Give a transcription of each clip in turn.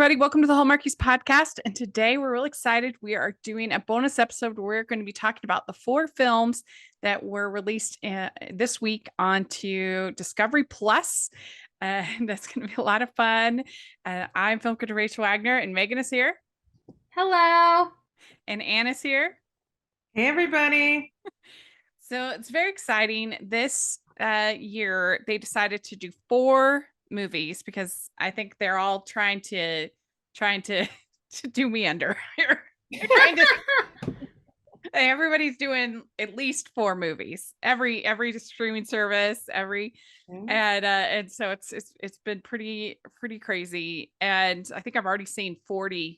everybody. Welcome to the Hallmarkies podcast. And today we're really excited. We are doing a bonus episode where we're going to be talking about the 4 films that were released this week onto Discovery Plus. That's going to be a lot of fun. I'm film critic Rachel Wagner, and Megan is here. Hello. And Anne is here. Hey, everybody. So it's very exciting. This year, they decided to do 4 movies because I think they're all trying to do me under here. Everybody's doing at least 4 movies. Every streaming service, and so it's been pretty crazy. And I think I've already seen 40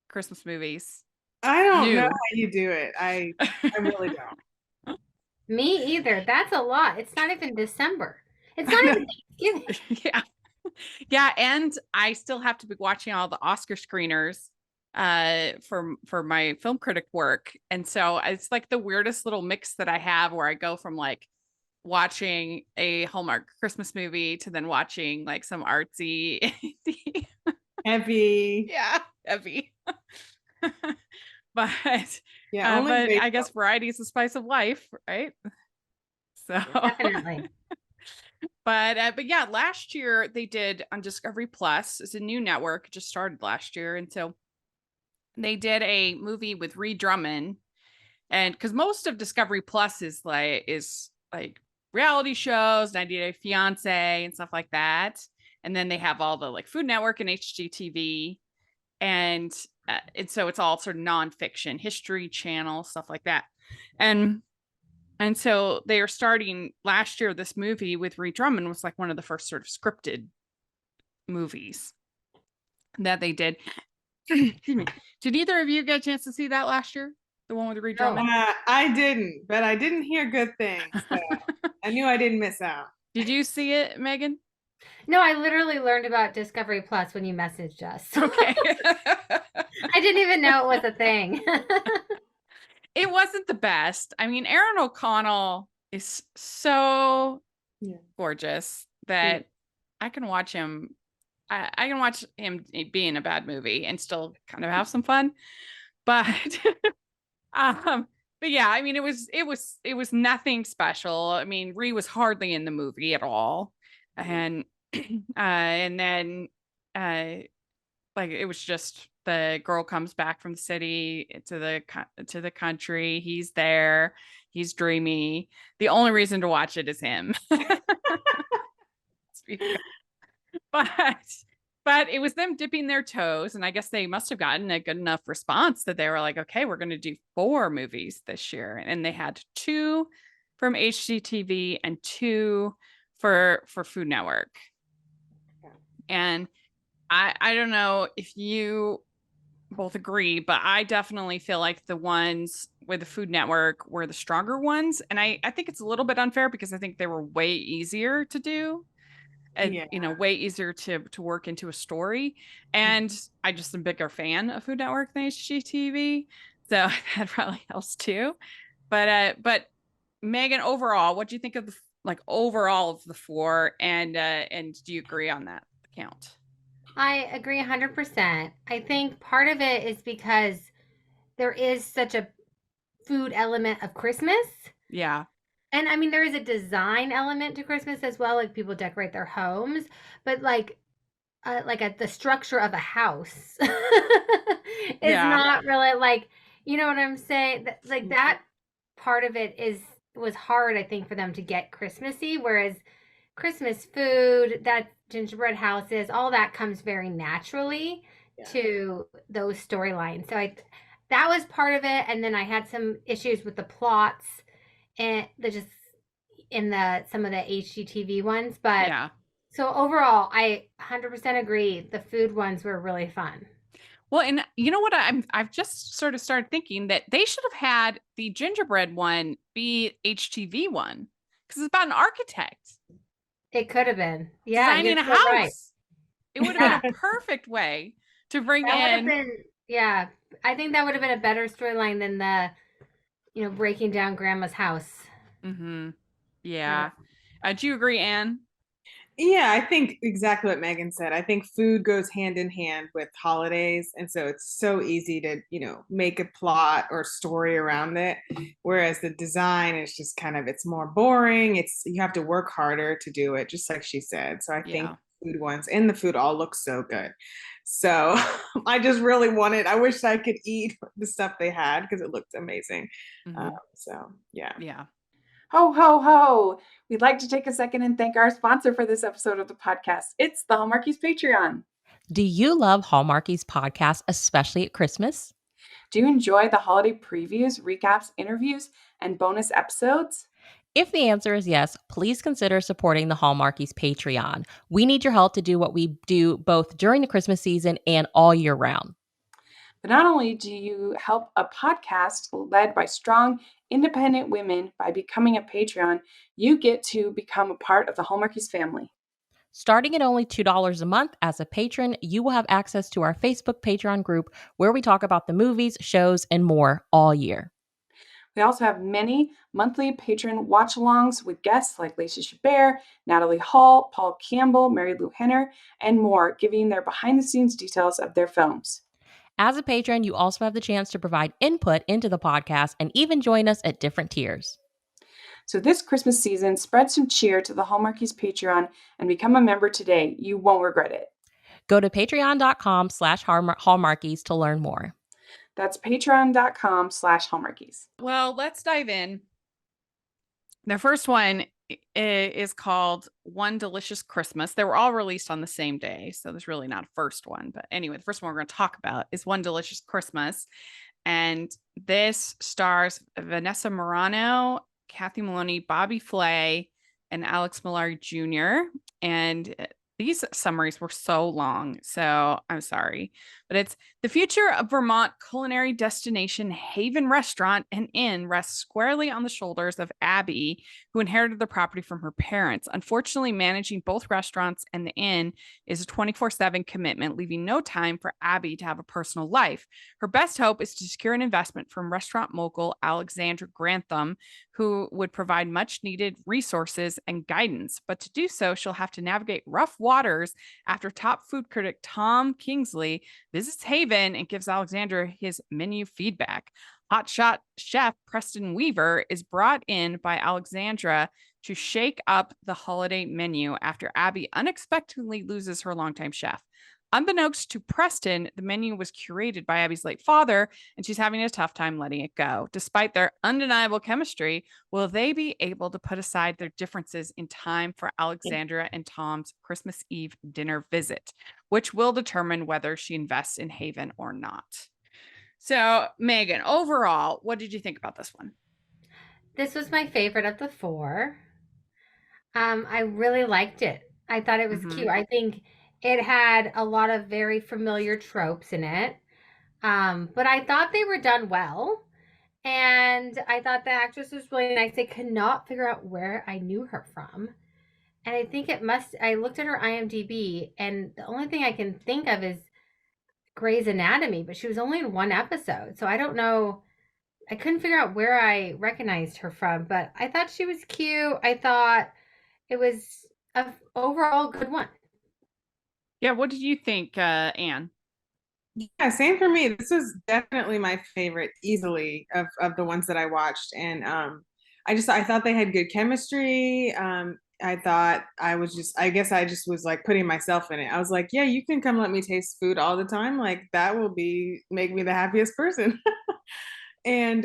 Christmas movies. I don't know how you do it. I really don't. Me either. That's a lot. It's not even December. It's not even Thanksgiving. Yeah. And I still have to be watching all the Oscar screeners for my film critic work. And so it's like the weirdest little mix that I have where I go from like watching a Hallmark Christmas movie to then watching like some artsy heavy. Yeah, heavy. But yeah, but I guess variety is the spice of life, right? So definitely. But yeah, last year they did on Discovery Plus. It's a new network, it just started last year, and so they did a movie with Ree Drummond, and because most of Discovery Plus is like reality shows, 90 Day Fiance, and stuff like that, and then they have all the like Food Network and HGTV, and so it's all sort of nonfiction, History Channel, stuff like that, and so they are starting last year. This movie with Ree Drummond was like one of the first sort of scripted movies that they did. Excuse me. Did either of you get a chance to see that last year? The one with Ree Drummond? I didn't, but I didn't hear good things. So I knew I didn't miss out. Did you see it, Megan? No, I literally learned about Discovery Plus when you messaged us. Okay. I didn't even know it was a thing. It wasn't the best. I mean, Aaron O'Connell is so gorgeous that I can watch him. I can watch him be in a bad movie and still kind of have some fun. But but yeah, I mean, it was nothing special. I mean, Ree was hardly in the movie at all, and then like it was just the girl comes back from the city to the country. He's there. He's dreamy. The only reason to watch it is him. But it was them dipping their toes, and I guess they must have gotten a good enough response that they were like, okay, we're going to do 4 movies this year, and they had 2 from HGTV and 2 for Food Network. And I don't know if you both agree, but I definitely feel like the ones with the Food Network were the stronger ones, and I think it's a little bit unfair because I think they were way easier to do. And way easier to work into a story. And I just am a bigger fan of Food Network than HGTV, so that probably helps too. But Megan, overall, what do you think of the overall of the 4? And do you agree on that count? I agree 100%. I think part of it is because there is such a food element of Christmas. Yeah. And I mean, there is a design element to Christmas as well. Like people decorate their homes, but the structure of a house is not really like, you know what I'm saying? Like that part of it was hard, I think, for them to get Christmassy. Whereas Christmas food, that gingerbread houses, all that comes very naturally to those storylines. So that was part of it. And then I had some issues with the plots and some of the HGTV ones, but so overall I 100% agree the food ones were really fun. Well, and you know what, I've just sort of started thinking that they should have had the gingerbread one be HGTV one because it's about an architect. It could have been designing a house. Right. It would have been a perfect way to bring I think that would have been a better storyline than the breaking down grandma's house. Mm-hmm. Yeah. Do you agree, Anne? Yeah, I think exactly what Megan said. I think food goes hand in hand with holidays. And so it's so easy to, make a plot or story around it. Whereas the design is just kind of, it's more boring. You have to work harder to do it, just like she said. So I think Yeah. food ones and the food all look so good. So I just really I wish I could eat the stuff they had because it looked amazing. Hmm. So yeah. Yeah. Ho, ho, ho. We'd like to take a second and thank our sponsor for this episode of the podcast. It's the Hallmarkies Patreon. Do you love Hallmarkies podcast, especially at Christmas? Do you enjoy the holiday previews, recaps, interviews, and bonus episodes? If the answer is yes, please consider supporting the Hallmarkies Patreon. We need your help to do what we do both during the Christmas season and all year round. But not only do you help a podcast led by strong, independent women by becoming a Patreon, you get to become a part of the Hallmarkies family. Starting at only $2 a month as a patron, you will have access to our Facebook Patreon group where we talk about the movies, shows, and more all year. We also have many monthly patron watch-alongs with guests like Lacey Chabert, Natalie Hall, Paul Campbell, Mary Lou Henner, and more, giving their behind-the-scenes details of their films. As a patron, you also have the chance to provide input into the podcast and even join us at different tiers. So this Christmas season, spread some cheer to the Hallmarkies Patreon and become a member today. You won't regret it. Go to patreon.com/hallmarkies to learn more. That's patreon.com/hallmarkies. Well, let's dive in. The first one is called One Delicious Christmas. They were all released on the same day, so there's really not a first one. But anyway, the first one we're going to talk about is One Delicious Christmas. And this stars Vanessa Morano, Kathy Maloney, Bobby Flay, and Alex Millard Jr. And these summaries were so long, so I'm sorry. But it's the future of Vermont culinary destination Haven Restaurant and Inn rests squarely on the shoulders of Abby, who inherited the property from her parents. Unfortunately, managing both restaurants and the inn is a 24/7 commitment, leaving no time for Abby to have a personal life. Her best hope is to secure an investment from restaurant mogul Alexandra Grantham, who would provide much needed resources and guidance. But to do so, she'll have to navigate rough waters after top food critic Tom Kingsley visits Haven and gives Alexandra his menu feedback. Hotshot chef Preston Weaver is brought in by Alexandra to shake up the holiday menu after Abby unexpectedly loses her longtime chef. Unbeknownst to Preston, the menu was curated by Abby's late father, and she's having a tough time letting it go. Despite their undeniable chemistry, will they be able to put aside their differences in time for Alexandra and Tom's Christmas Eve dinner visit, which will determine whether she invests in Haven or not? So, Megan, overall, what did you think about this one? This was my favorite of the four. I really liked it. I thought it was cute. I think it had a lot of very familiar tropes in it. But I thought they were done well. And I thought the actress was really nice. I could not figure out where I knew her from. And I think I looked at her IMDb, and the only thing I can think of is Grey's Anatomy, but she was only in one episode. So I don't know. I couldn't figure out where I recognized her from, but I thought she was cute. I thought it was a overall good one. Yeah, what did you think, Anne? Yeah, same for me. This was definitely my favorite, easily of the ones that I watched, and I thought they had good chemistry. I thought I guess I just was like putting myself in it. I was like, yeah, you can come let me taste food all the time. Like that will make me the happiest person. And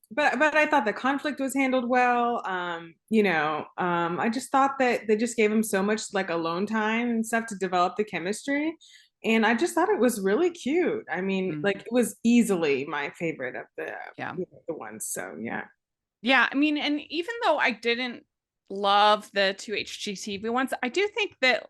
but I thought the conflict was handled well. I just thought that they just gave him so much like alone time and stuff to develop the chemistry. And I just thought it was really cute. I mean, like it was easily my favorite of the ones. So yeah. Yeah, I mean, and even though I didn't love the two HGTV ones, I do think that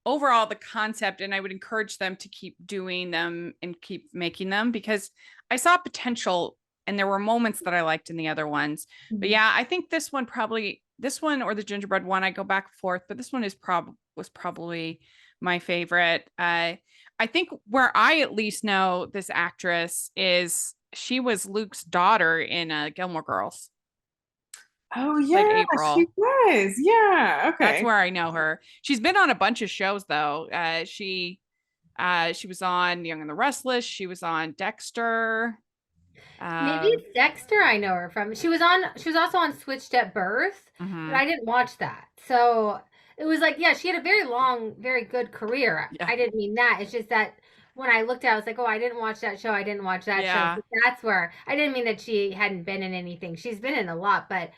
overall the concept, and I would encourage them to keep doing them and keep making them, because I saw potential and there were moments that I liked in the other ones. But yeah, I think this one or the gingerbread one, I go back and forth, but this one was probably my favorite. I think where I at least know this actress is she was Luke's daughter in Gilmore Girls. Oh Played yeah, April. she was. Yeah. That's Okay. where I know her. She's been on a bunch of shows though. She was on Young and the Restless. She was on Dexter. Maybe Um, it's Dexter I know her from. She was also on Switched at Birth, but mhm. I didn't watch that. So it was like, yeah, she had a very long, very good career. Yeah. I didn't mean that. It's just that when I looked at it, I was like, oh, I didn't watch that show. I didn't watch that show. Yeah. So that's where I didn't mean that she hadn't been in anything. She's been in a lot, but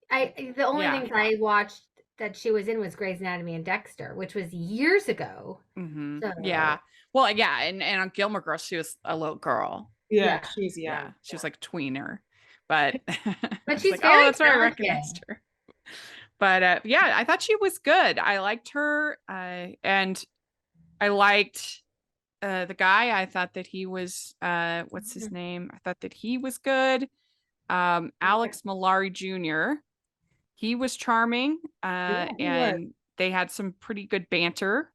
the only Yeah. things I watched that she was in was Grey's Anatomy and Dexter, which was years ago. Yeah. So Well, yeah, and on Gilmore Girls, she was a little girl. Yeah, yeah. she's young. Yeah, she was like a tweener, but I But was she's like, oh, very that's where I talented. recognized her. But yeah, I thought she was good. I liked her, and I liked the guy. I thought that he was what's his name? I thought that he was good. Alex Malari Jr. He was charming, Yeah, he was. and they had some pretty good banter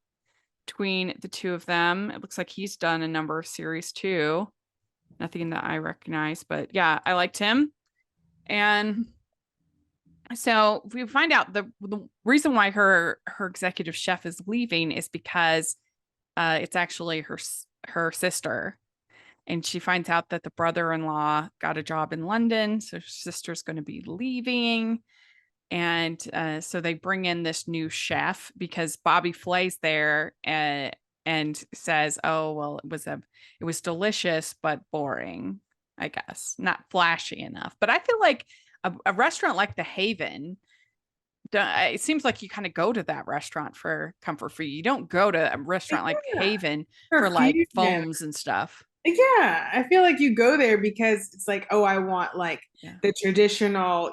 between the two of them. It looks like he's done a number of series too. Nothing that I recognize, but yeah, I liked him. And so we find out the reason why her executive chef is leaving is because it's actually her sister, and she finds out that the brother-in-law got a job in London, so her sister's going to be leaving. And so they bring in this new chef because Bobby Flay's there, and says, "Oh well, it was delicious but boring, I guess, not flashy enough." But I feel like a restaurant like the Haven, it seems like you kind of go to that restaurant for comfort food. You don't go to a restaurant like Yeah, Haven for for like fusion. foams and stuff. Yeah, I feel like you go there because it's like, oh, I want like Yeah. the traditional,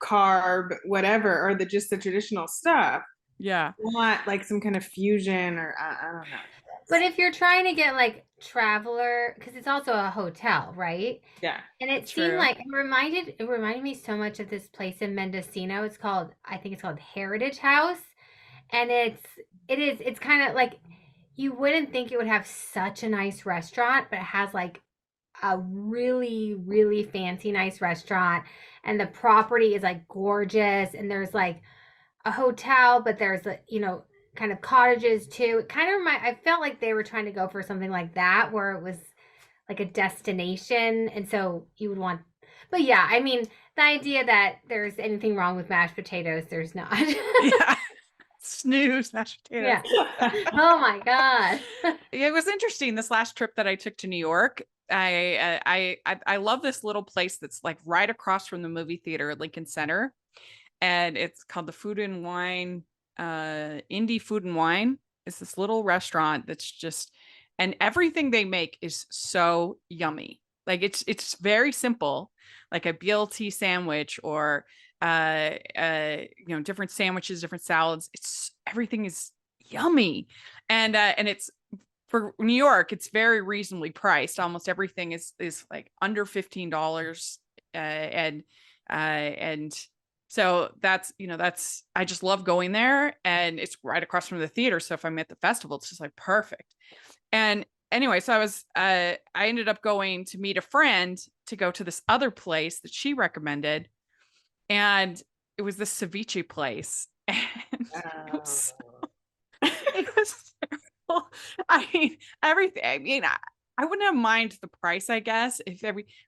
carb, whatever, or just the traditional stuff. Yeah. I want like some kind of fusion, or I don't know. But if you're trying to get like traveler, because it's also a hotel, right? Yeah. And it seemed True. like it reminded me so much of this place in Mendocino. I think it's called Heritage House. And it's kind of like you wouldn't think it would have such a nice restaurant, but it has like a really, really fancy, nice restaurant. And the property is like gorgeous. And there's like a hotel, but there's kind of cottages too. It kind of I felt like they were trying to go for something like that, where it was like a destination, and so you would want. But yeah, I mean, the idea that there's anything wrong with mashed potatoes, there's not. Yeah. Snooze mashed potatoes. Yeah. Oh my god. It was interesting this last trip that I took to New York. I love this little place that's like right across from the movie theater at Lincoln Center, and it's called the Food and Wine, Indie Food and Wine. It's this little restaurant that's just, and everything they make is so yummy. Like it's very simple, like a BLT sandwich or different sandwiches, different salads. It's everything is yummy, and it's for New York. It's very reasonably priced. Almost everything is like under $15, and so that's I just love going there, and it's right across from the theater. So if I'm at the festival, it's just like perfect. And anyway, so I ended up going to meet a friend to go to this other place that she recommended, and it was this ceviche place, and it was terrible. I mean, everything. I mean, I wouldn't have minded the price, I guess,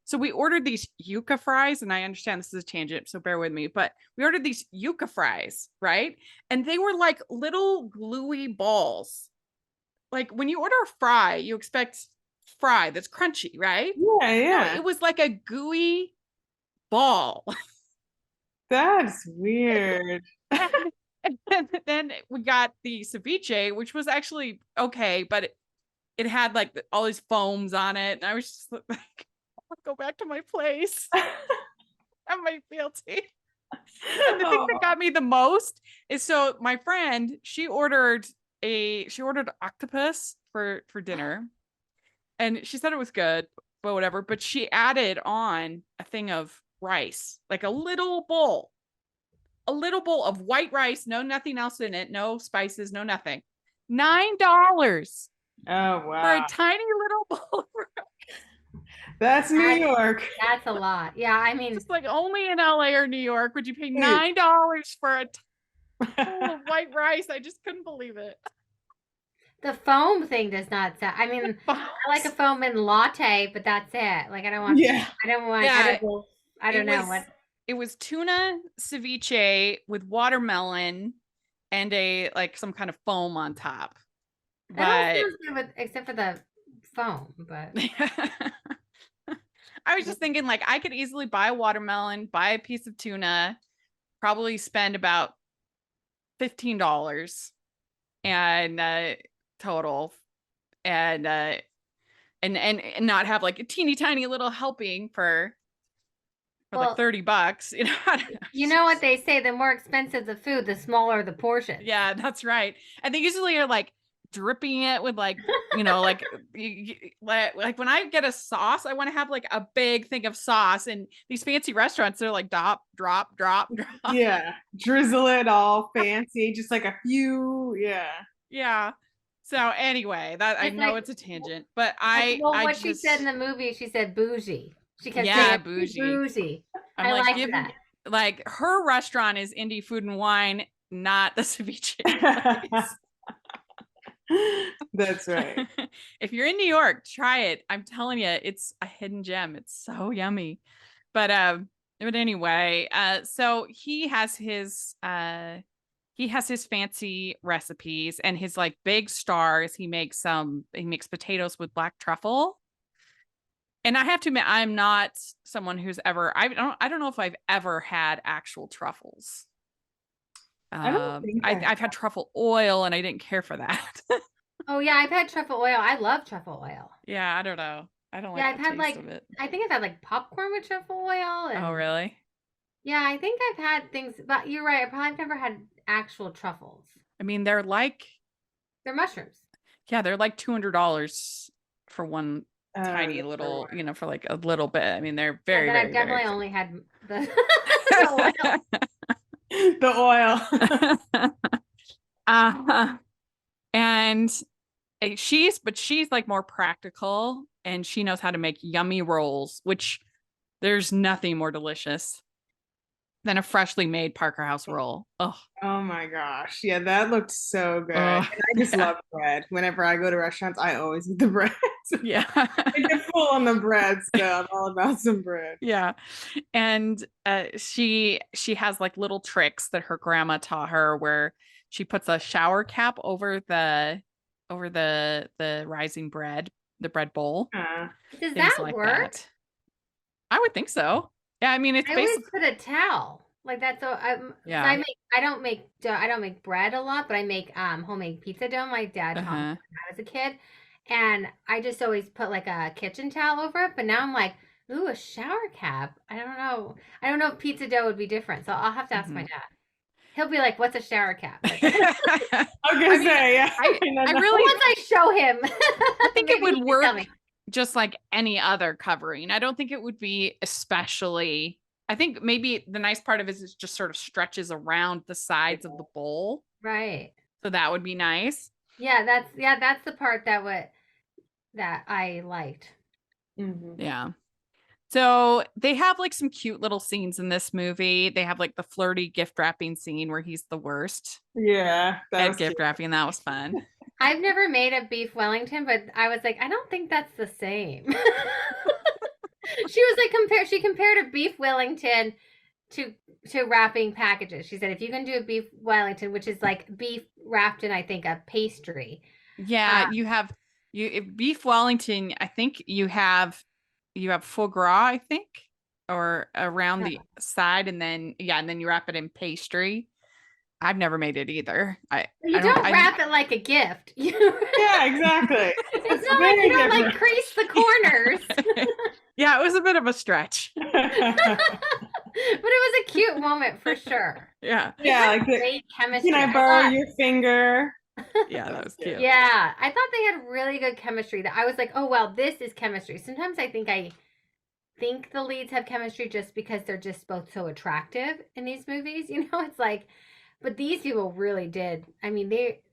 so we ordered these yuca fries, and I understand this is a tangent, so bear with me, but we ordered these yuca fries, right? And they were like little gluey balls. Like when you order a fry, you expect fry that's crunchy, right? Yeah. No, it was like a gooey ball. That's weird. And then we got the ceviche, which was actually okay, but it had like all these foams on it, and I was just like, I'll go back to my place. I might guilty. And the thing that got me the most is, so my friend, she ordered octopus for dinner, and she said it was good, but whatever. But she added on a thing of rice, like a little bowl of white rice, nothing else in it, no spices, no nothing. $9 Oh for wow. a tiny little bowl of rice. That's New That's- York. That's a lot. Yeah, I mean, Just like only in LA or New York would you pay Right. $9 for a bowl of white rice. I just couldn't believe it. the foam thing does not sound. I mean, I like a foam in latte, but that's it. Like I don't want. Yeah. I don't want Yeah, edible. I don't know what. It was tuna ceviche with watermelon and some kind of foam on top. That all But sounds good with, except for the foam. But I was just thinking, like, I could easily buy a watermelon, buy a piece of tuna, probably spend about $15 and total, and not have like a teeny tiny little helping for Well, like $30. You know, I don't know. you know what they say: the more expensive the food, the smaller the portion. Yeah, that's right. And they usually are like dripping it with like, like like when I get a sauce, I want to have like a big thing of sauce. And these fancy restaurants, they're like drop, drop, drop, drop. Yeah. Drizzle it all fancy, just like a few. Yeah. Yeah. So anyway, that I It's know like- it's a tangent, but what she said in the movie, she said bougie. She kept Yeah, saying bougie. bougie. I'm I like give that. like her restaurant is Indie Food and Wine, not the ceviche place. That's right. If you're in New York, try it. I'm telling you, it's a hidden gem. It's so yummy. But anyway, so he has his fancy recipes and his like big stars. He makes potatoes with black truffle. And I have to admit, I'm not someone who's ever I don't know if I've ever had actual truffles. I don't think I've had truffle oil and I didn't care for that. Oh yeah, I've had truffle oil. I love truffle oil. Yeah, I don't know. I don't Yeah, like I've the had taste like of it. I think I've had like popcorn with truffle oil. And, Oh, really? Yeah, I think I've had things, but you're right. I probably never had actual truffles. I mean, they're like mushrooms. they're like $200 for one tiny that's little, right. for like a little bit. I mean, they're very, And then very, I've definitely very only had the The oil. and she's like more practical and she knows how to make yummy rolls, which there's nothing more delicious than a freshly made Parker House roll. Oh, Oh my gosh. Yeah, that looked so good. Ugh, And I just yeah. love bread. Whenever I go to restaurants, I always eat the bread. yeah. I get full on the bread, so I'm all about some bread. Yeah. And she has like little tricks that her grandma taught her where she puts a shower cap over the rising bread, the bread bowl. Does Things that like work? that. I would think so. Yeah, I mean it's I always basically put a towel. Like that's so Yeah. I don't make bread a lot, but I make homemade pizza dough. My dad taught me when I was a kid. And I just always put like a kitchen towel over it. But now I'm like, ooh, a shower cap. I don't know. I don't know if pizza dough would be different. So I'll have to ask my dad. He'll be like, what's a shower cap? But I was gonna say, yeah. I really once I show him, I think it maybe he would can tell work me. just like any other covering. I don't think it would be especially. I think maybe the nice part of it is just sort of stretches around the sides of the bowl. Right. So that would be nice. Yeah, that's the part that I liked. Mhm. Yeah. So they have like some cute little scenes in this movie. They have like the flirty gift wrapping scene where he's the worst Yeah, that at was gift cute. wrapping. That was fun. I've never made a beef Wellington, but I was like, I don't think that's the same. She compared a beef Wellington to wrapping packages. She said if you can do a beef Wellington, which is like beef wrapped in I think a pastry. Yeah, beef Wellington, I think you have foie gras, I think, or around the side, and then you wrap it in pastry. I've never made it either. You don't wrap it like a gift. Yeah, exactly. It's not like you don't like crease the corners. Yeah, it was a bit of a stretch. But it was a cute moment for sure. Yeah. Yeah, like great chemistry. Can I borrow your finger? Yeah, that was cute. Yeah, I thought they had really good chemistry. That I was like, oh well, this is chemistry. Sometimes I think the leads have chemistry just because they're just both so attractive in these movies. It's like, but these people really did. I mean,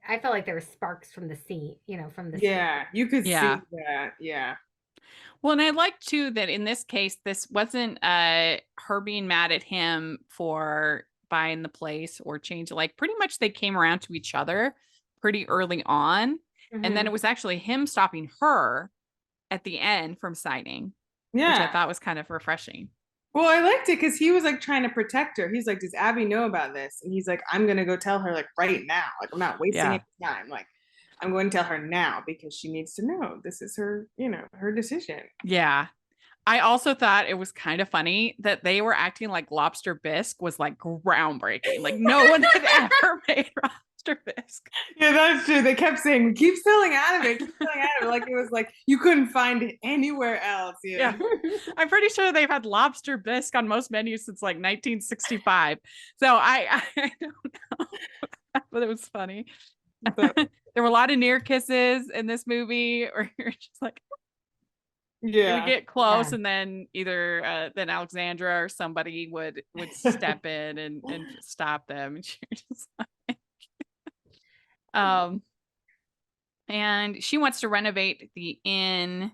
I felt like there were sparks from the scene. From the Yeah, you could see Yeah. that. Yeah. Well, and I like too that in this case, this wasn't her being mad at him for buying the place or change. Like pretty much they came around to each other pretty early on. And then Mhm. it was actually him stopping her at the end from signing, which I Yeah. thought was kind of refreshing. Well, I liked it because he was like trying to protect her. He's like, "Does Abby know about this?" And he's like, "I'm gonna go tell her like right now. Like I'm not wasting Yeah. any time. Like I'm going to tell her now because she needs to know this is her, her decision." Yeah. I also thought it was kind of funny that they were acting like lobster bisque was like groundbreaking. Like no one had ever made lobster bisque. Yeah, that's true. They kept saying, "We keep selling out of it, keep selling out of it." Like it was like you couldn't find it anywhere else. Yeah. I'm pretty sure they've had lobster bisque on most menus since like 1965. So I don't know, but it was funny. But, There were a lot of near kisses in this movie, or you're just like, you would yeah. get close, Yeah. and then either then Alexandra or somebody would step in and stop them, and you're just like, and she wants to renovate the inn,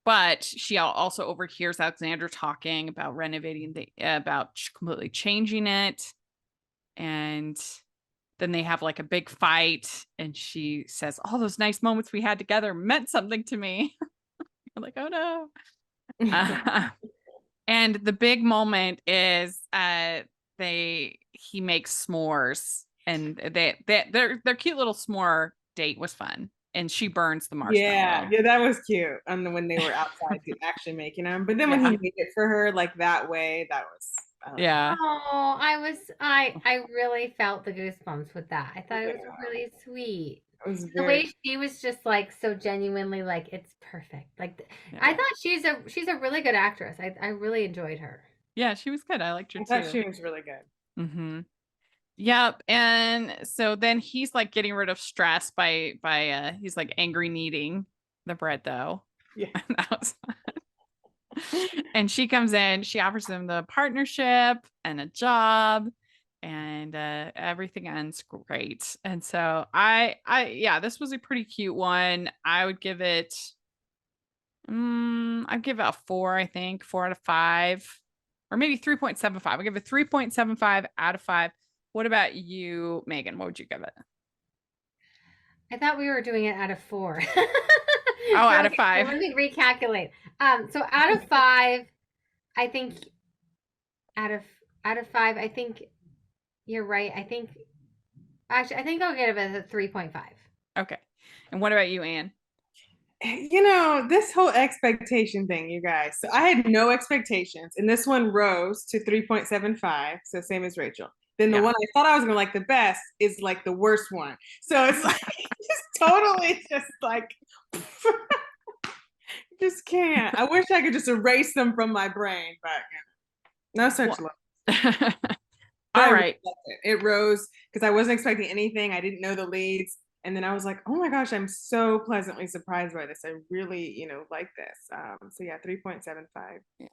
but she also overhears Alexandra talking about renovating about completely changing it, and then they have like a big fight, and she says, "All those nice moments we had together meant something to me." I'm like, oh no. And the big moment is he makes s'mores, and their cute little s'more date was fun, and she burns the marshmallow. Yeah, that was cute. When they were outside actually making them, but then when Yeah. he made it for her like that way, that was Yeah. Oh, I really felt the goosebumps with that. I thought it was really sweet. it was The very. way she was just like so genuinely like it's perfect. Like Yeah. I thought she's a really good actress. I really enjoyed her. Yeah, she was good. I liked her I thought too. she was really good. Mm-hmm. Yep. And so then he's like getting rid of stress by he's like angry kneading the bread though. Yeah. That was fun. And she comes in, she offers him the partnership and a job, and everything ends great. And so yeah, this was a pretty cute one. I'd give it a 4, I think, 4 out of 5, or maybe 3.75. I'll give it 3.75 out of 5. What about you, Megan? What would you give it? I thought we were doing it out of 4. Oh, out of 5. Let me recalculate. So out of 5, I think out of 5, I think you're right. I think I'll give it a 3.5. Okay. And what about you, Anne? This whole expectation thing, you guys. So I had no expectations, and this one rose to 3.75, so same as Rachel. Then the one I thought I was gonna like the best is like the worst one. So it's like just totally just like just can't. I wish I could just erase them from my brain, but no such luck. All right. It rose because I wasn't expecting anything. I didn't know the leads. And then I was like, oh my gosh, I'm so pleasantly surprised by this. I really, like this. So yeah, 3.75. Yeah.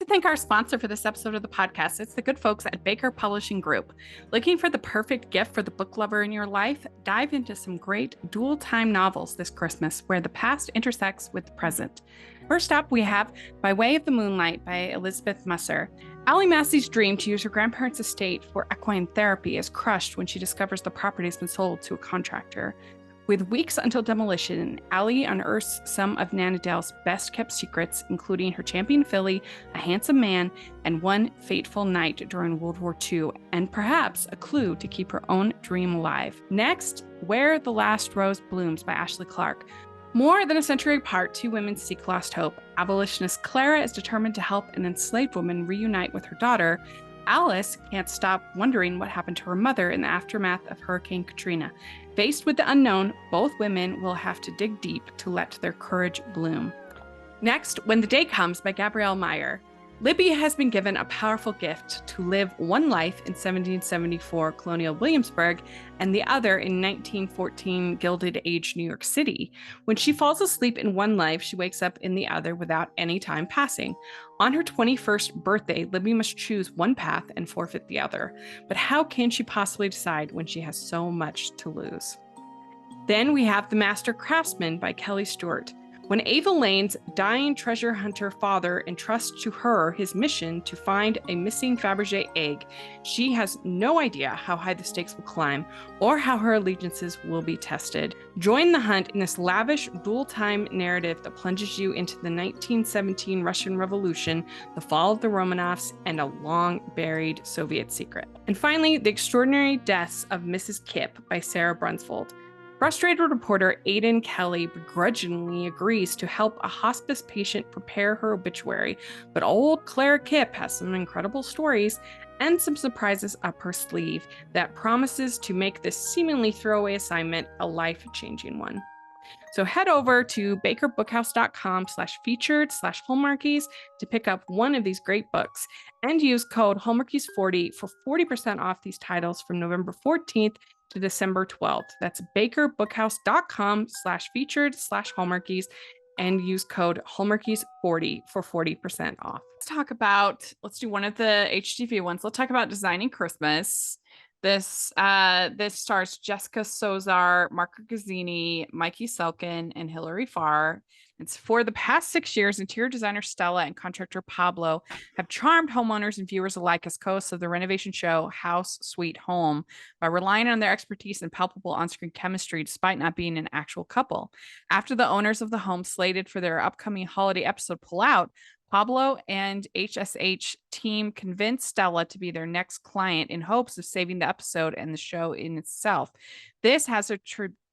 To thank our sponsor for this episode of the podcast. It's the good folks at Baker Publishing Group. Looking for the perfect gift for the book lover in your life? Dive into some great dual time novels this Christmas where the past intersects with the present. First up, we have By Way of the Moonlight by Elizabeth Musser. Allie Massey's dream to use her grandparents' estate for equine therapy is crushed when she discovers the property has been sold to a contractor. With weeks until demolition, Allie unearths some of Nanadale's best-kept secrets, including her champion filly, a handsome man, and one fateful night during World War II, and perhaps a clue to keep her own dream alive. Next, Where the Last Rose Blooms by Ashley Clark. More than a century apart, two women seek lost hope. Abolitionist Clara is determined to help an enslaved woman reunite with her daughter. Alice can't stop wondering what happened to her mother in the aftermath of Hurricane Katrina. Faced with the unknown, both women will have to dig deep to let their courage bloom. Next, When the Day Comes by Gabrielle Meyer. Libby has been given a powerful gift to live one life in 1774 colonial Williamsburg and the other in 1914 Gilded Age New York City. When she falls asleep in one life, she wakes up in the other without any time passing. On her 21st birthday, Libby must choose one path and forfeit the other. But how can she possibly decide when she has so much to lose? Then we have The Master Craftsman by Kelly Stewart. When Ava Lane's dying treasure hunter father entrusts to her his mission to find a missing Fabergé egg, she has no idea how high the stakes will climb or how her allegiances will be tested. Join the hunt in this lavish dual-time narrative that plunges you into the 1917 Russian Revolution, the fall of the Romanovs, and a long-buried Soviet secret. And finally, The Extraordinary Deaths of Mrs. Kipp by Sarah Brunsvold. Frustrated reporter Aidan Kelly begrudgingly agrees to help a hospice patient prepare her obituary, but old Clara Kipp has some incredible stories and some surprises up her sleeve that promises to make this seemingly throwaway assignment a life-changing one. So head over to bakerbookhouse.com/featured/Hallmarkies to pick up one of these great books and use code Hallmarkies40 for 40% off these titles from November 14th to December 12th. That's bakerbookhouse.com/featured/Hallmarkies and use code Hallmarkies40 for 40% off. Let's do one of the HGTV ones. Let's talk about Designing Christmas. This stars Jessica Sozar, Mark Gazzini, Mikey Selkin, and Hilary Farr. It's for the past 6 years, interior designer Stella and contractor Pablo have charmed homeowners and viewers alike as co-hosts of the renovation show House Sweet Home by relying on their expertise and palpable on-screen chemistry despite not being an actual couple. After the owners of the home slated for their upcoming holiday episode pull out, Pablo and HSH team convinced Stella to be their next client in hopes of saving the episode and the show in itself. This has a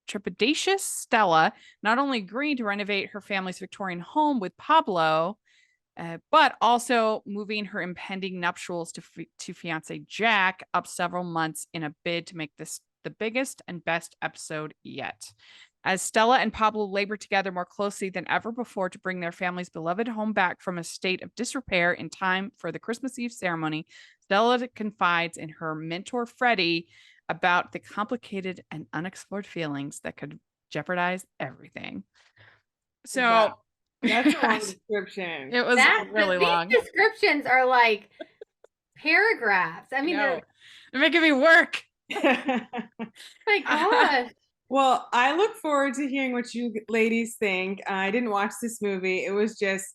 trepidatious Stella not only agreeing to renovate her family's Victorian home with Pablo, but also moving her impending nuptials to fiance Jack up several months in a bid to make this the biggest and best episode yet. As Stella and Pablo labor together more closely than ever before to bring their family's beloved home back from a state of disrepair in time for the Christmas Eve ceremony, Stella confides in her mentor, Freddie, about the complicated and unexplored feelings that could jeopardize everything. So Wow. That's a long description. It was really long. These descriptions are like paragraphs. I mean, they're making me work. My gosh. Well, I look forward to hearing what you ladies think. I didn't watch this movie. It was just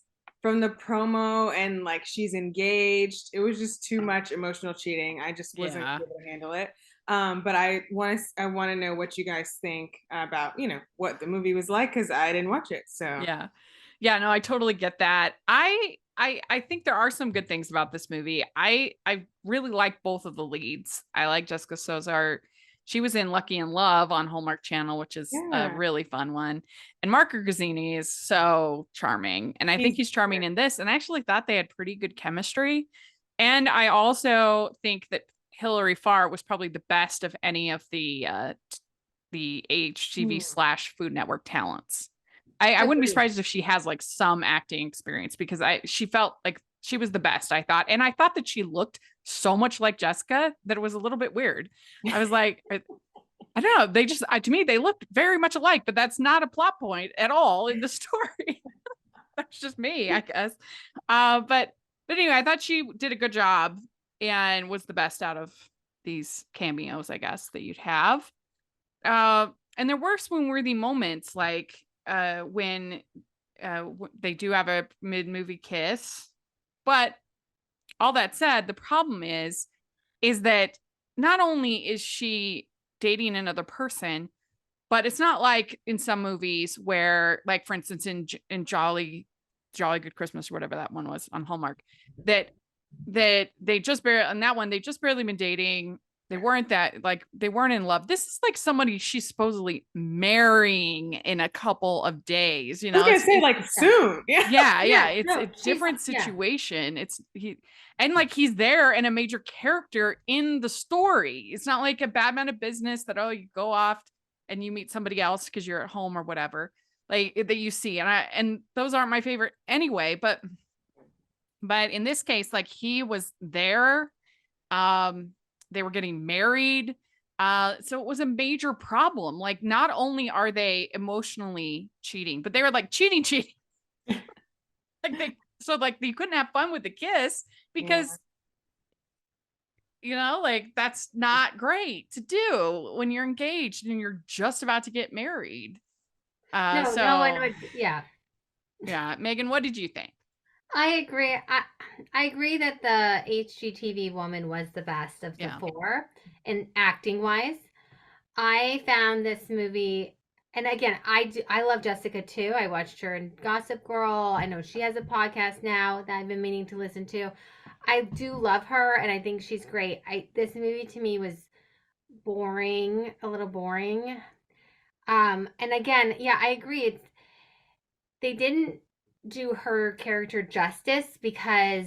from the promo and like she's engaged. It was just too much emotional cheating. I just wasn't able to handle it. But I want to know what you guys think about, what the movie was like, because I didn't watch it. So no, I totally get that. I think there are some good things about this movie. I really like both of the leads. I like Jessica Sozar. She was in Lucky in Love on Hallmark Channel, which is a really fun one. And Mark Gazzini is so charming. And I think he's charming in this. And I actually thought they had pretty good chemistry. And I also think that Hilary Farr was probably the best of any of the HGTV / Food Network talents. I wouldn't be surprised if she has like some acting experience, because she felt like she was the best, I thought. And I thought that she looked so much like Jessica that it was a little bit weird. I was like, I don't know. They just, to me, they looked very much alike, but that's not a plot point at all in the story. That's just me, I guess. But anyway, I thought she did a good job and was the best out of these cameos, I guess, that you'd have. And there were swoon-worthy moments, like when they do have a mid-movie kiss. But all that said, the problem is that not only is she dating another person, but it's not like in some movies where, like, for instance, in Jolly Good Christmas or whatever that one was on Hallmark, that they just barely been dating. They weren't in love. This is like somebody she's supposedly marrying in a couple of days. I was gonna say like soon. It's a different situation. He's there and a major character in the story. It's not like a bad man of business that, you go off and you meet somebody else because you're at home or whatever, like that you see. And those aren't my favorite anyway, but in this case, like, he was there. They were getting married. So it was a major problem. Like, not only are they emotionally cheating, but they were like cheating. So you couldn't have fun with the kiss because You know, like that's not great to do when you're engaged and you're just about to get married. No, So no one would. Yeah, yeah, Megan, what did you think? I agree. I agree that the HGTV woman was the best of the Yeah. four in acting wise. I found this movie, and again, I love Jessica too. I watched her in Gossip Girl. I know she has a podcast now that I've been meaning to listen to. I do love her, and I think she's great. This movie to me was boring, a little boring. And again, yeah, I agree. They didn't do her character justice because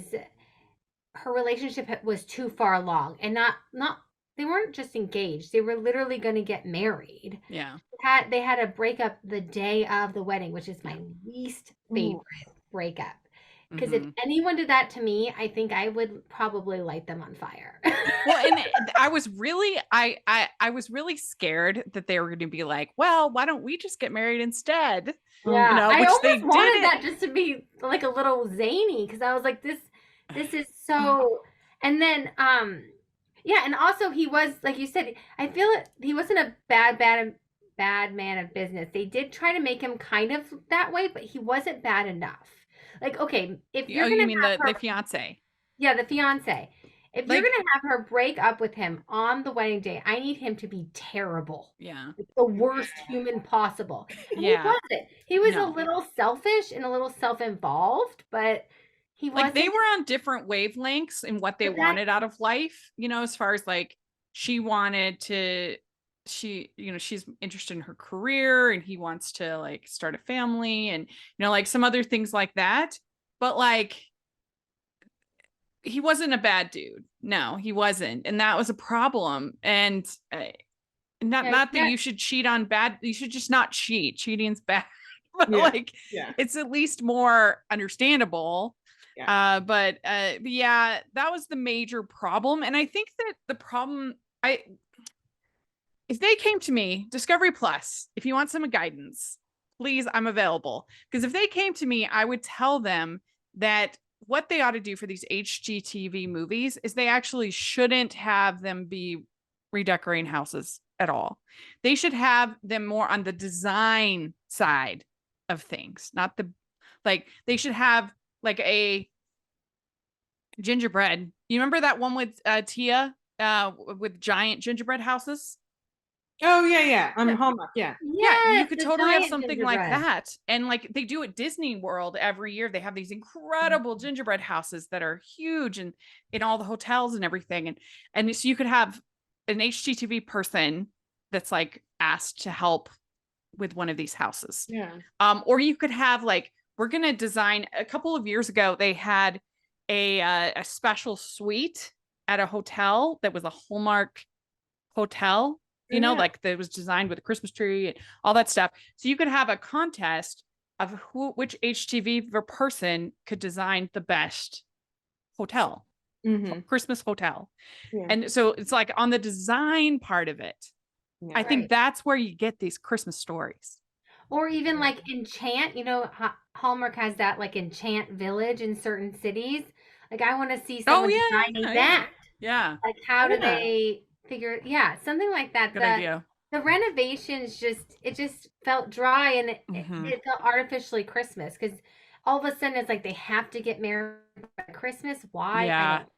her relationship was too far along, and not they weren't just engaged, they were literally going to get married. Yeah. They had a breakup the day of the wedding, which is my least favorite breakup, because if anyone did that to me, I think I would probably light them on fire. Well, and I was really I was really scared that they were going to be like, well, why don't we just get married instead? Yeah, You know, I which almost they wanted did. that just to be like a little zany, because I was like, this is so. And then, yeah, and also he was, like you said, I feel it. He wasn't a bad man of business. They did try to make him kind of that way, but he wasn't bad enough. Like, okay, if you're Oh, gonna you mean have the her, fiance? yeah, the fiance. If you're Like, gonna have her break up with him on the wedding day, I need him to be terrible, yeah. like the worst human possible. And he Yeah. wasn't. He was a No. little selfish and a little self-involved, but he Like they wasn't. were on different wavelengths in what they But that, wanted out of life, you know, as far as like she wanted to she's interested in her career and he wants to like start a family and like some other things like that. But like he wasn't a bad dude. No, he wasn't. And that was a problem. And not yeah, not that yeah, you should cheat on bad, you should just not cheat. Cheating's bad. But Yeah. like Yeah. it's at least more understandable. But yeah, that was the major problem. And I think that the problem, if they came to me, Discovery Plus, if you want some guidance, please, I'm available. Because if they came to me, I would tell them that what they ought to do for these HGTV movies is they actually shouldn't have them be redecorating houses at all. They should have them more on the design side of things, not the like they should have like a gingerbread. You remember that one with Tia with giant gingerbread houses? Oh yeah. Yeah. Hallmark. Yeah. Yeah, you yes, could the totally have giant something like gingerbread. that. And like they do at Disney World every year. They have these incredible gingerbread houses that are huge and in all the hotels and everything. And so you could have an HGTV person that's like asked to help with one of these houses. Yeah. Or you could have like, we're gonna design, a couple of years ago, they had a special suite at a hotel that was a Hallmark hotel, Yeah. like that was designed with a Christmas tree and all that stuff. So you could have a contest of which HTV person could design the best hotel, Mhm. Christmas hotel. Yeah. And so it's like on the design part of it, Yeah. I think Right. that's where you get these Christmas stories. Or even like Enchant, Hallmark has that like Enchant Village in certain cities. Like I want to see someone designing that. Yeah. Like how do Yeah. they figure? Yeah, something like that. Good idea. The renovations just felt dry, and Mhm. it felt artificially Christmas, because all of a sudden it's like they have to get married by Christmas. Why? I Yeah. don't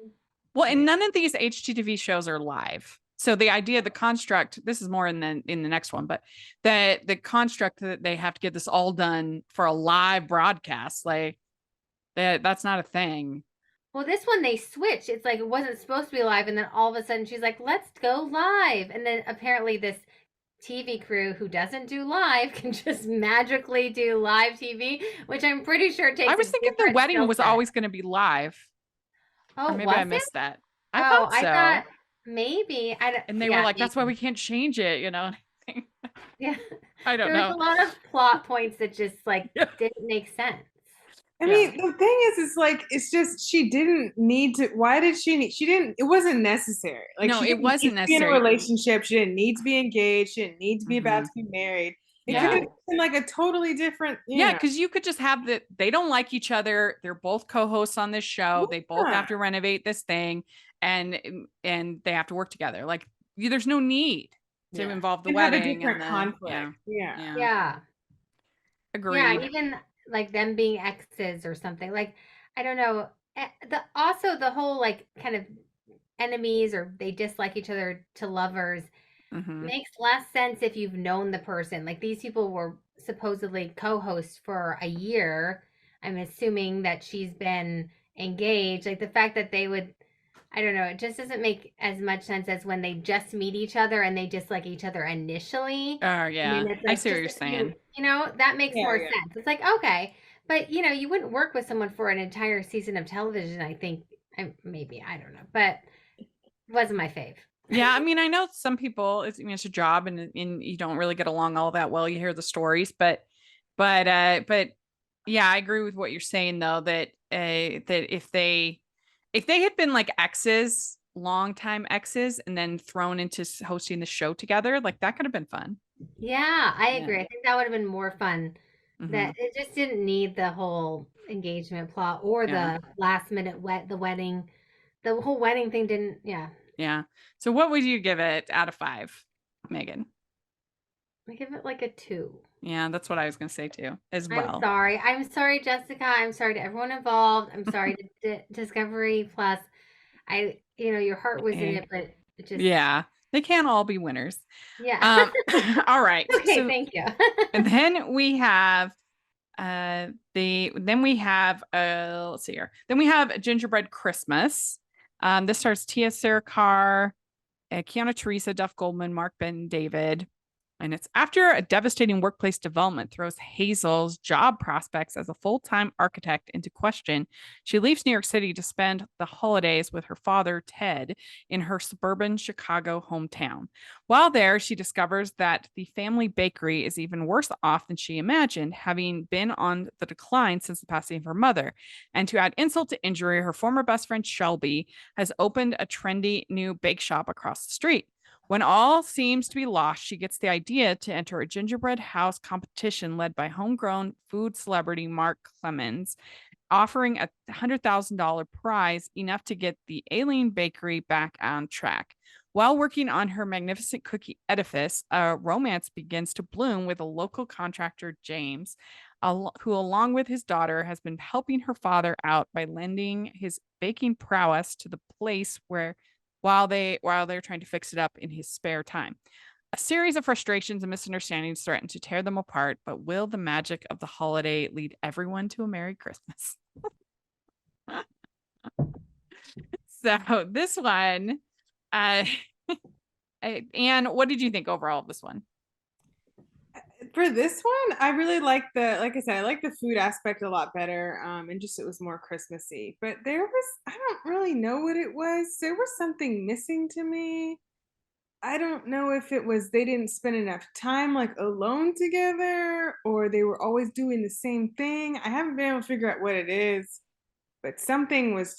know. Well, and none of these HGTV shows are live. So the idea, the construct, this is more in the next one, but the construct that they have to get this all done for a live broadcast, like that's not a thing. Well, this one they switched. It's like it wasn't supposed to be live, and then all of a sudden she's like, "Let's go live." And then apparently this TV crew who doesn't do live can just magically do live TV, which I'm pretty sure takes. I was a thinking the different wedding skill was set. always going to be live. Oh, Or maybe was I it? missed that. I Oh, thought so. I thought maybe. And they yeah, were like, that's why maybe. we can't change it, Yeah, I don't there was know. a lot of plot points that just like Yeah. didn't make sense. I Yeah. mean, the thing is, it's like it's just she didn't need to. Why did she need? She didn't. It wasn't necessary. Like No, she it didn't wasn't need to be in a necessary. relationship. She didn't need to be engaged. She didn't need to be about Mhm. to be married. It Yeah. could have been like a totally different, Yeah, because you could just have they don't like each other. They're both co-hosts on this show. They both have to renovate this thing, and they have to work together. Like there's no need to involve the You have a wedding and different the conflict. yeah. Yeah. Agreed. Yeah, even like them being exes or something. Like, I don't know. Also the whole like kind of enemies or they dislike each other to lovers Mhm. makes less sense if you've known the person. Like these people were supposedly co-hosts for a year. I'm assuming that she's been engaged. Like the fact that they would, I don't know, it just doesn't make as much sense as when they just meet each other and they dislike each other initially. Oh And yeah, then it's I like see what you're just a few, saying. that makes Yeah, more yeah. sense. It's like, okay. But you wouldn't work with someone for an entire season of television, I think. Maybe, I don't know. But it wasn't my fave. Yeah, I mean, I know some people. It's a job, and you don't really get along all that well. You hear the stories, but yeah, I agree with what you're saying though. That if they had been like exes, longtime exes, and then thrown into hosting the show together, like that could have been fun. Yeah, I Yeah. agree. I think that would have been more fun. Mhm. That it just didn't need the whole engagement plot or Yeah. the last minute the wedding. The whole wedding thing didn't, yeah. Yeah. So what would you give it out of 5, Megan? I give it like a 2. Yeah, that's what I was gonna say too, as well. I'm sorry, Jessica. I'm sorry to everyone involved. I'm sorry to Discovery Plus. Your heart was in Eh, it, but it just, Yeah, they can't all be winners. yeah. All right. Okay, So thank you. and then we have let's see here. Then we have Gingerbread Christmas. This stars Tia Sarah Carr, Keanu Teresa, Duff Goldman, Mark Ben David. And it's after a devastating workplace development throws Hazel's job prospects as a full-time architect into question. She leaves New York City to spend the holidays with her father, Ted, in her suburban Chicago hometown. While there, she discovers that the family bakery is even worse off than she imagined, having been on the decline since the passing of her mother. And to add insult to injury, her former best friend Shelby has opened a trendy new bake shop across the street. When all seems to be lost, she gets the idea to enter a gingerbread house competition led by homegrown food celebrity Mark Clemens, offering a $100,000 prize, enough to get the ailing bakery back on track. While working on her magnificent cookie edifice, a romance begins to bloom with a local contractor, James, who, along with his daughter, has been helping her father out by lending his baking prowess to the place while they're trying to fix it up in his spare time. A series of frustrations and misunderstandings threaten to tear them apart, but will the magic of the holiday lead everyone to a Merry Christmas? So this one, uh, Anne, what did you think overall of this one? For this one, I really like like I said, I like the food aspect a lot better. And just it was more Christmassy. But I don't really know what it was. There was something missing to me. I don't know if it was they didn't spend enough time like alone together or they were always doing the same thing. I haven't been able to figure out what it is, but something was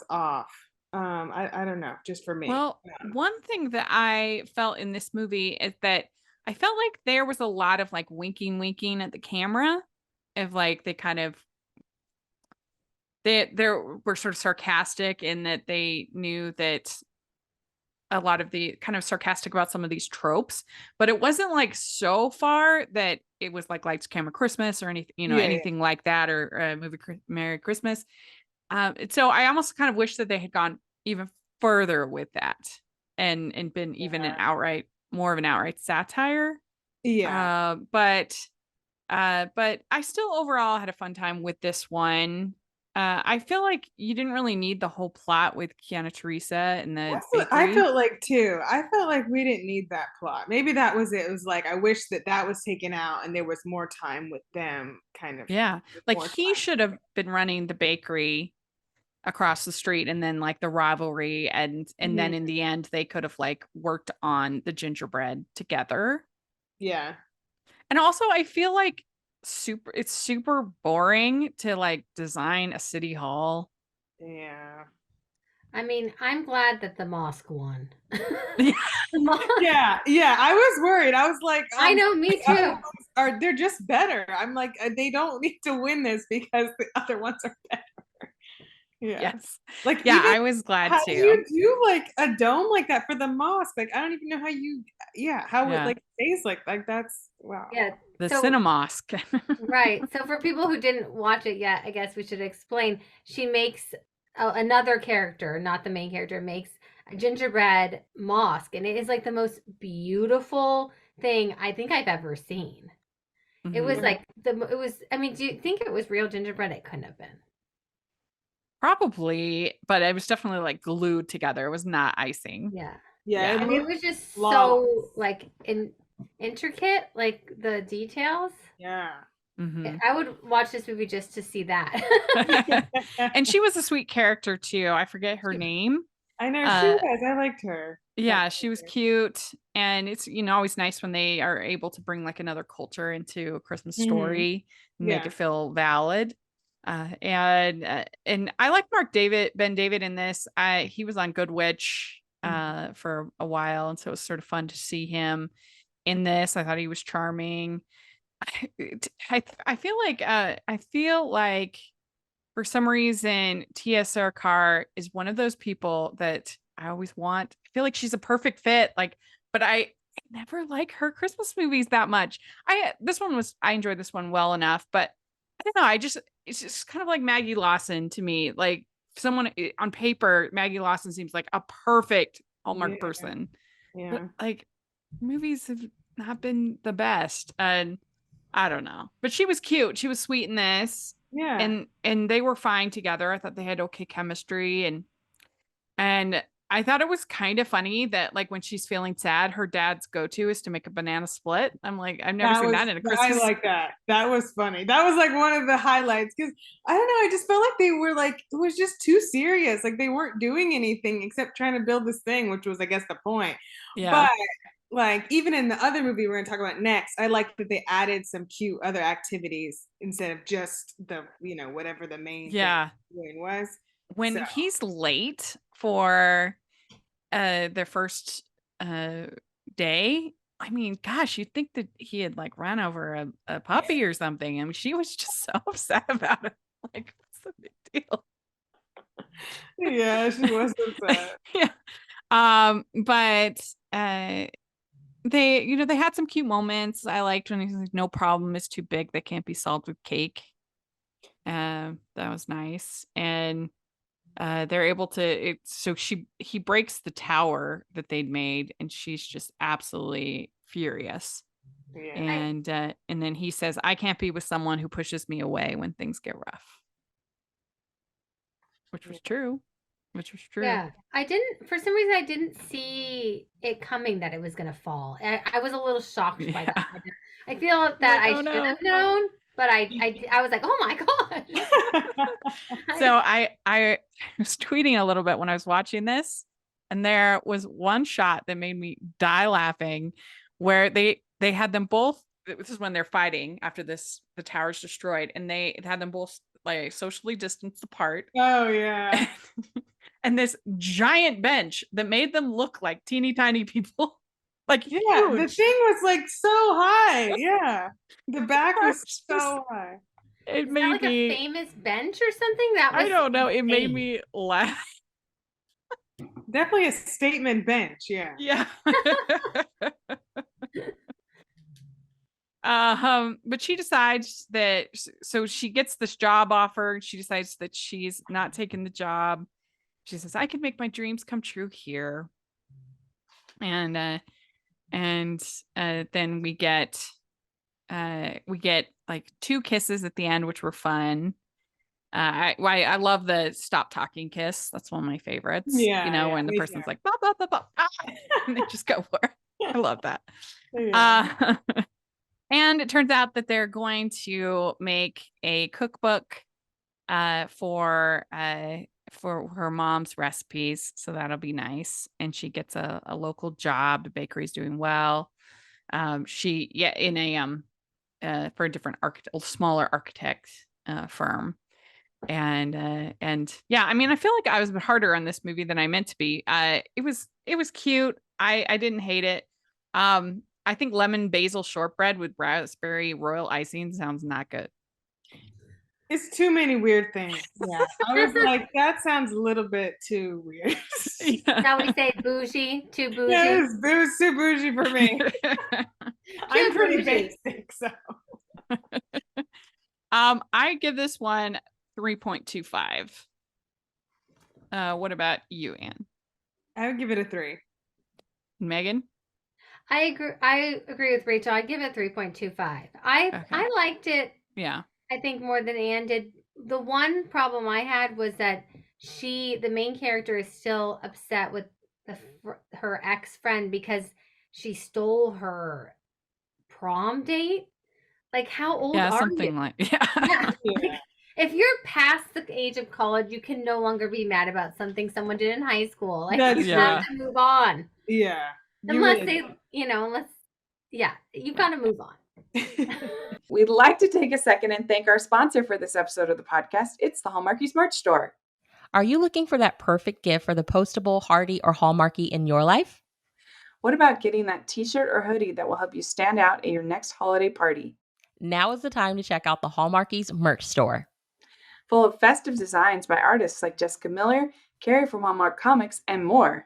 off. I don't know, just for me. Well, one thing that I felt in this movie is that I felt like there was a lot of like winking at the camera, of like they were sort of sarcastic in that they knew that a lot of the kind of sarcastic about some of these tropes, but it wasn't like so far that it was like Lights Camera Christmas or anything, Yeah, yeah. anything like that, or a movie Merry Christmas. So I almost kind of wish that they had gone even further with that and been even more of an outright satire. Yeah. But I still overall had a fun time with this one. I feel like you didn't really need the whole plot with Keanu Teresa and the That's what I bakery. felt like too. I felt like we didn't need that plot. Maybe that was it. It was like I wish that was taken out and there was more time with them, kind of. Yeah, like more he time. should have been running the bakery across the street, and then like the rivalry, and then Mhm. in the end they could have like worked on the gingerbread together. Yeah. And also I feel like it's super boring to like design a city hall. Yeah. I mean, I'm glad that the mosque won. Yeah. The mosque- Yeah, yeah. I was worried. I was like, I know, me the other too. ones are they're just better. I'm like, they don't need to win this because the other ones are better. Yeah. Yes. Like Yeah, even I was glad how do too. you do like a dome like that for the mosque? Like I don't even know how you how Yeah. it like stays like that's wow. Yeah. The So Cinemosque. right. So for people who didn't watch it yet, I guess we should explain. She makes another character, not the main character, makes a gingerbread mosque, and it is like the most beautiful thing I think I've ever seen. It was Mhm. like it was. I mean, do you think it was real gingerbread? It couldn't have been. Probably, but it was definitely like glued together. It was not icing. Yeah. Yeah, Yeah. it And it moved was just flawless. so like intricate, like the details. Yeah. Mhm. I would watch this movie just to see that. And she was a sweet character too. I forget her She- name. I know she Uh, was. I liked her. Yeah, That she was character. cute. And it's, always nice when they are able to bring like another culture into a Christmas Mhm. story and make Yeah. it feel valid. And I like Ben David in this. He was on Good Witch for a while, and so it was sort of fun to see him in this. I thought he was charming. I feel like for some reason TSR Carr is one of those people that I always want. I feel like she's a perfect fit, but I never like her Christmas movies that much. I enjoyed this one well enough, but I don't know. It's just kind of like Maggie Lawson to me. Like someone on paper, Maggie Lawson seems like a perfect Hallmark Yeah. person, but Yeah. like movies have not been the best, and I don't know. But she was cute. She was sweet in this, Yeah. and they were fine together. I thought they had okay chemistry, and I thought it was kind of funny that like when she's feeling sad, her dad's go-to is to make a banana split. I'm like, I've never seen that in a I Christmas. like that. That was funny. That was like one of the highlights because I don't know. I just felt like they were like it was just too serious. Like they weren't doing anything except trying to build this thing, which was I guess the point. Yeah. But like even in the other movie we're gonna talk about next, I like that they added some cute other activities instead of just the whatever the main Yeah. thing was. When So he's late for their first day, I mean, gosh, you'd think that he had like ran over a puppy or something. I mean, she was just so upset about it. Like, what's the big deal? yeah, she was upset. Yeah. But they had some cute moments. I liked when he's like, no problem is too big that can't be solved with cake. That was nice. And they're able to he breaks the tower that they'd made, and she's just absolutely furious. Yeah. And then he says, I can't be with someone who pushes me away when things get rough. Which was true. Yeah, for some reason, I didn't see it coming that it was going to fall. I was a little shocked by Yeah. that. I feel that Like, I oh, should no. have known, but I was like, oh my gosh. So I was tweeting a little bit when I was watching this, and there was one shot that made me die laughing where they had them both. This is when they're fighting after the tower's destroyed, and they had them both like socially distanced apart. Oh yeah. And this giant bench that made them look like teeny tiny people. Like Yeah, huge. the thing was like so high. Yeah. The back was Just- so high. It Is that made like me a famous bench or something? That was I don't know. It made insane. me laugh. Definitely a statement bench. Yeah. Yeah. But she decides that so she gets this job offer. She decides that she's not taking the job. She says, I can make my dreams come true here. And then we get like 2 kisses at the end, which were fun. I love the stop talking kiss. That's one of my favorites. Yeah, yeah, when the me person's too. like, blah, blah, blah, blah, ah, and they just go for it. I love that. Yeah. And it turns out that they're going to make a cookbook for her mom's recipes. So that'll be nice. And she gets a local job. The bakery's doing well. In a for a different smaller architect firm. And yeah, I mean, I feel like I was a bit harder on this movie than I meant to be. It was cute. I didn't hate it. I think lemon basil shortbread with raspberry royal icing sounds not good. It's too many weird things. Yeah. I was like, that sounds a little bit too weird. Now we say bougie, too bougie. Yeah, it was too bougie for me. I'm pretty bougie. basic, so. I give this one 3.25. What about you, Anne? I would give it a 3. Megan? I agree with Rachel. I give it 3.25. I liked it. Yeah. I think more than Anne did. The one problem I had was that the main character, is still upset with her ex-friend because she stole her prom date. Like, how old are something you? like Yeah. Yeah. If you're past the age of college, you can no longer be mad about something someone did in high school. Like, That's you have to move on. Yeah. Unless they, you've got to move on. We'd like to take a second and thank our sponsor for this episode of the podcast. It's the Hallmarkies merch store. Are you looking for that perfect gift for the postable, hardy, or Hallmarky in your life? What about getting that t-shirt or hoodie that will help you stand out at your next holiday party? Now is the time to check out the Hallmarkies merch store. Full of festive designs by artists like Jessica Miller, Carrie from Hallmark Comics, and more.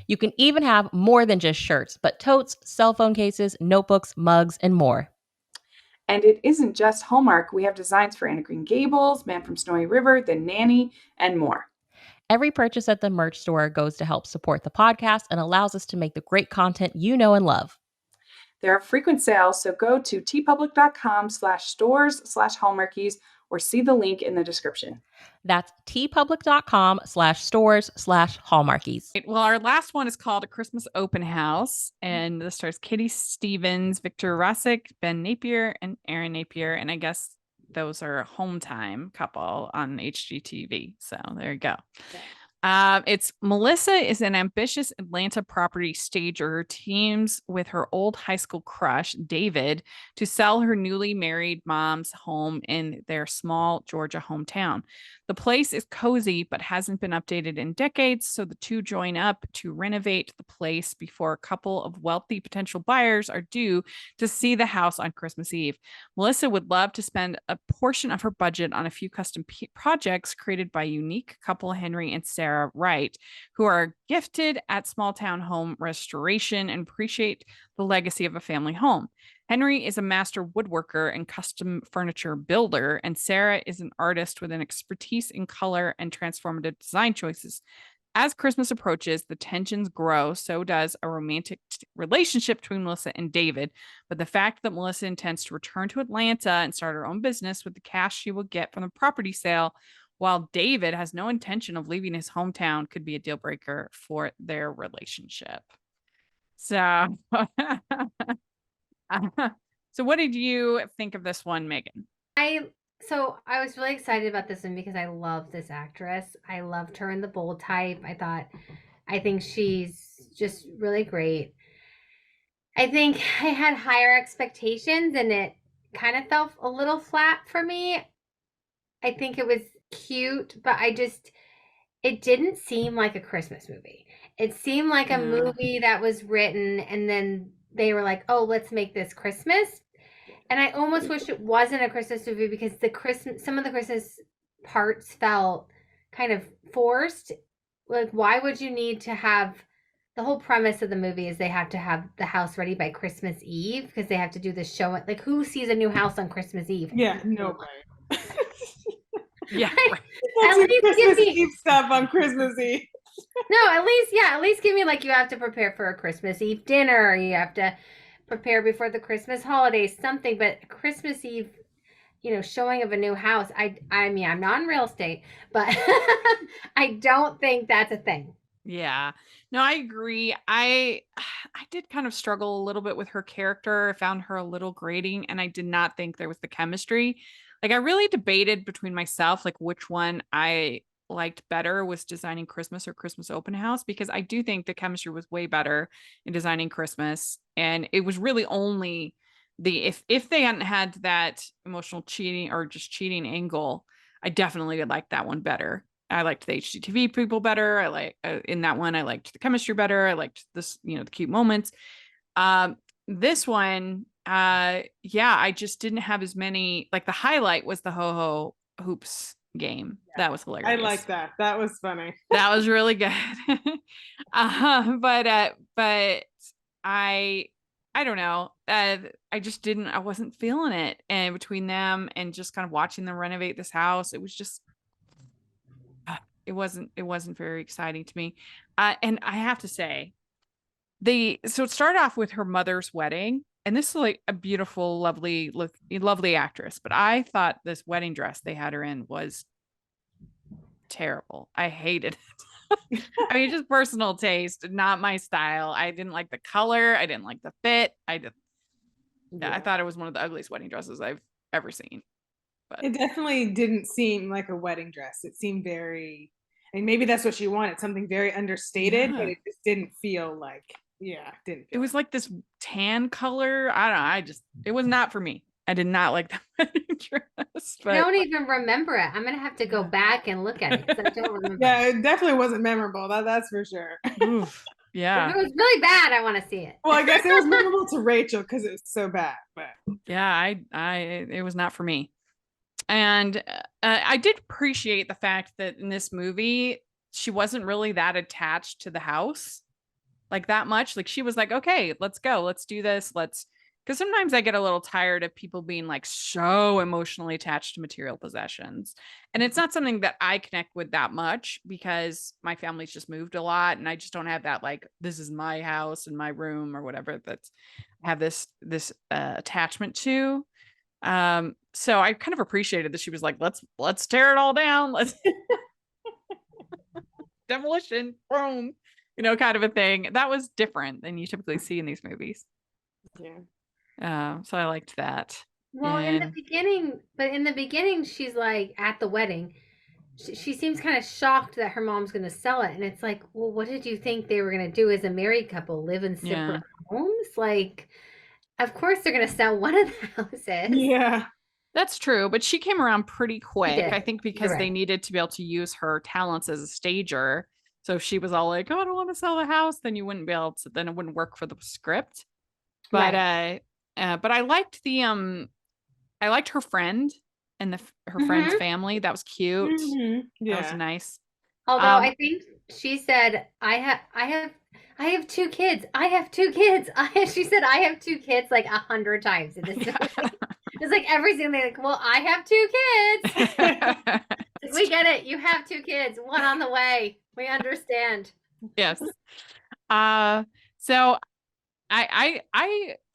You can even have more than just shirts, but totes, cell phone cases, notebooks, mugs, and more. And it isn't just Hallmark. We have designs for Anna Green Gables, Man from Snowy River, The Nanny, and more. Every purchase at the merch store goes to help support the podcast and allows us to make the great content you know and love. There are frequent sales, so go to tpublic.com/stores/hallmarkies or see the link in the description. That's tpublic.com/stores/hallmarkies. Well, our last one is called A Christmas Open House, and this stars Kitty Stevens, Victor Russick, Ben Napier, and Aaron Napier. And I guess those are a home time couple on HGTV. So there you go. Yeah. It's Melissa is an ambitious Atlanta property stager who teams with her old high school crush, David, to sell her newly married mom's home in their small Georgia hometown. The place is cozy, but hasn't been updated in decades, so the two join up to renovate the place before a couple of wealthy potential buyers are due to see the house on Christmas Eve. Melissa would love to spend a portion of her budget on a few custom projects created by unique couple Henry and Sarah Wright, who are gifted at small town home restoration and appreciate the legacy of a family home. Henry is a master woodworker and custom furniture builder, and Sarah is an artist with an expertise in color and transformative design choices. As Christmas approaches, the tensions grow. So does a romantic relationship between Melissa and David. But the fact that Melissa intends to return to Atlanta and start her own business with the cash she will get from the property sale, while David has no intention of leaving his hometown, could be a deal breaker for their relationship. So, so what did you think of this one, Megan? So I was really excited about this one because I love this actress. I loved her in The Bold Type. I think she's just really great. I think I had higher expectations and it kind of felt a little flat for me. I think it was cute, but it didn't seem like a Christmas movie. It seemed like a movie that was written and then they were like, oh, let's make this Christmas. And I almost wish it wasn't a Christmas movie because some of the Christmas parts felt kind of forced. Like, why would you need to have the whole premise of the movie is they have to have the house ready by Christmas Eve because they have to do the show. Like, who sees a new house on Christmas Eve? Yeah, nobody. Yeah, right. At least Christmas Eve stuff on Christmas Eve. No, at least give me like you have to prepare for a Christmas Eve dinner. You have to prepare before the Christmas holidays, something. But Christmas Eve, showing of a new house. I mean, I'm not in real estate, but I don't think that's a thing. Yeah, no, I agree. I did kind of struggle a little bit with her character. I found her a little grating, and I did not think there was the chemistry. Like, I really debated between myself, like which one I liked better was Designing Christmas or Christmas Open House, because I do think the chemistry was way better in Designing Christmas. And it was really only if they hadn't had that emotional cheating or just cheating angle, I definitely liked that one better. I liked the HGTV people better. I like in that one, I liked the chemistry better. I liked this, the cute moments. This one, yeah, I just didn't have as many. Like the highlight was the Ho Ho Hoops game. Yeah. That was hilarious. I like that. That was funny. That was really good. But I don't know. I just didn't. I wasn't feeling it. And between them and just kind of watching them renovate this house, it was just. It wasn't very exciting to me. And I have to say, so it started off with her mother's wedding, and this is like a beautiful, lovely actress. But I thought this wedding dress they had her in was terrible. I hated it. I mean, just personal taste, not my style. I didn't like the color. I didn't like the fit. I thought it was one of the ugliest wedding dresses I've ever seen. But it definitely didn't seem like a wedding dress. It seemed very, and maybe that's what she wanted, something very understated, but it just didn't feel like, it was like this tan color. I don't know. It was not for me. I did not like that wedding dress. But I don't even remember it. I'm gonna have to go back and look at it because I don't remember. Yeah, it definitely wasn't memorable. That's for sure. Oof. Yeah. If it was really bad, I want to see it. Well, I guess it was memorable to Rachel because it was so bad. But yeah, it was not for me. And I did appreciate the fact that in this movie, she wasn't really that attached to the house, like that much. Like she was like, okay, let's go. Let's do this. Because sometimes I get a little tired of people being like so emotionally attached to material possessions. And it's not something that I connect with that much because my family's just moved a lot. And I just don't have that, like, this is my house and my room or whatever that's have this attachment to. So I kind of appreciated that she was like, let's tear it all down. Let's demolition, boom, kind of a thing. That was different than you typically see in these movies. Yeah. So I liked that. Well, in the beginning, she's like at the wedding. She seems kind of shocked that her mom's going to sell it. And it's like, well, what did you think they were going to do as a married couple? Live in separate homes? Like, of course they're going to sell one of the houses. Yeah. That's true. But she came around pretty quick, I think, because Right. they needed to be able to use her talents as a stager. So if she was all like, oh, I don't want to sell the house, then you wouldn't be able to, then it wouldn't work for the script. But, but I liked I liked her friend and her friend's family. That was cute. Mm-hmm. Yeah. That was nice. Although I think she said, I have 2 kids. I have 2 kids. She said, I have 2 kids like 100 times in this movie. It's like every single thing, like, well, I have 2 kids. We get it. You have 2 kids. 1 on the way. We understand. Yes. So I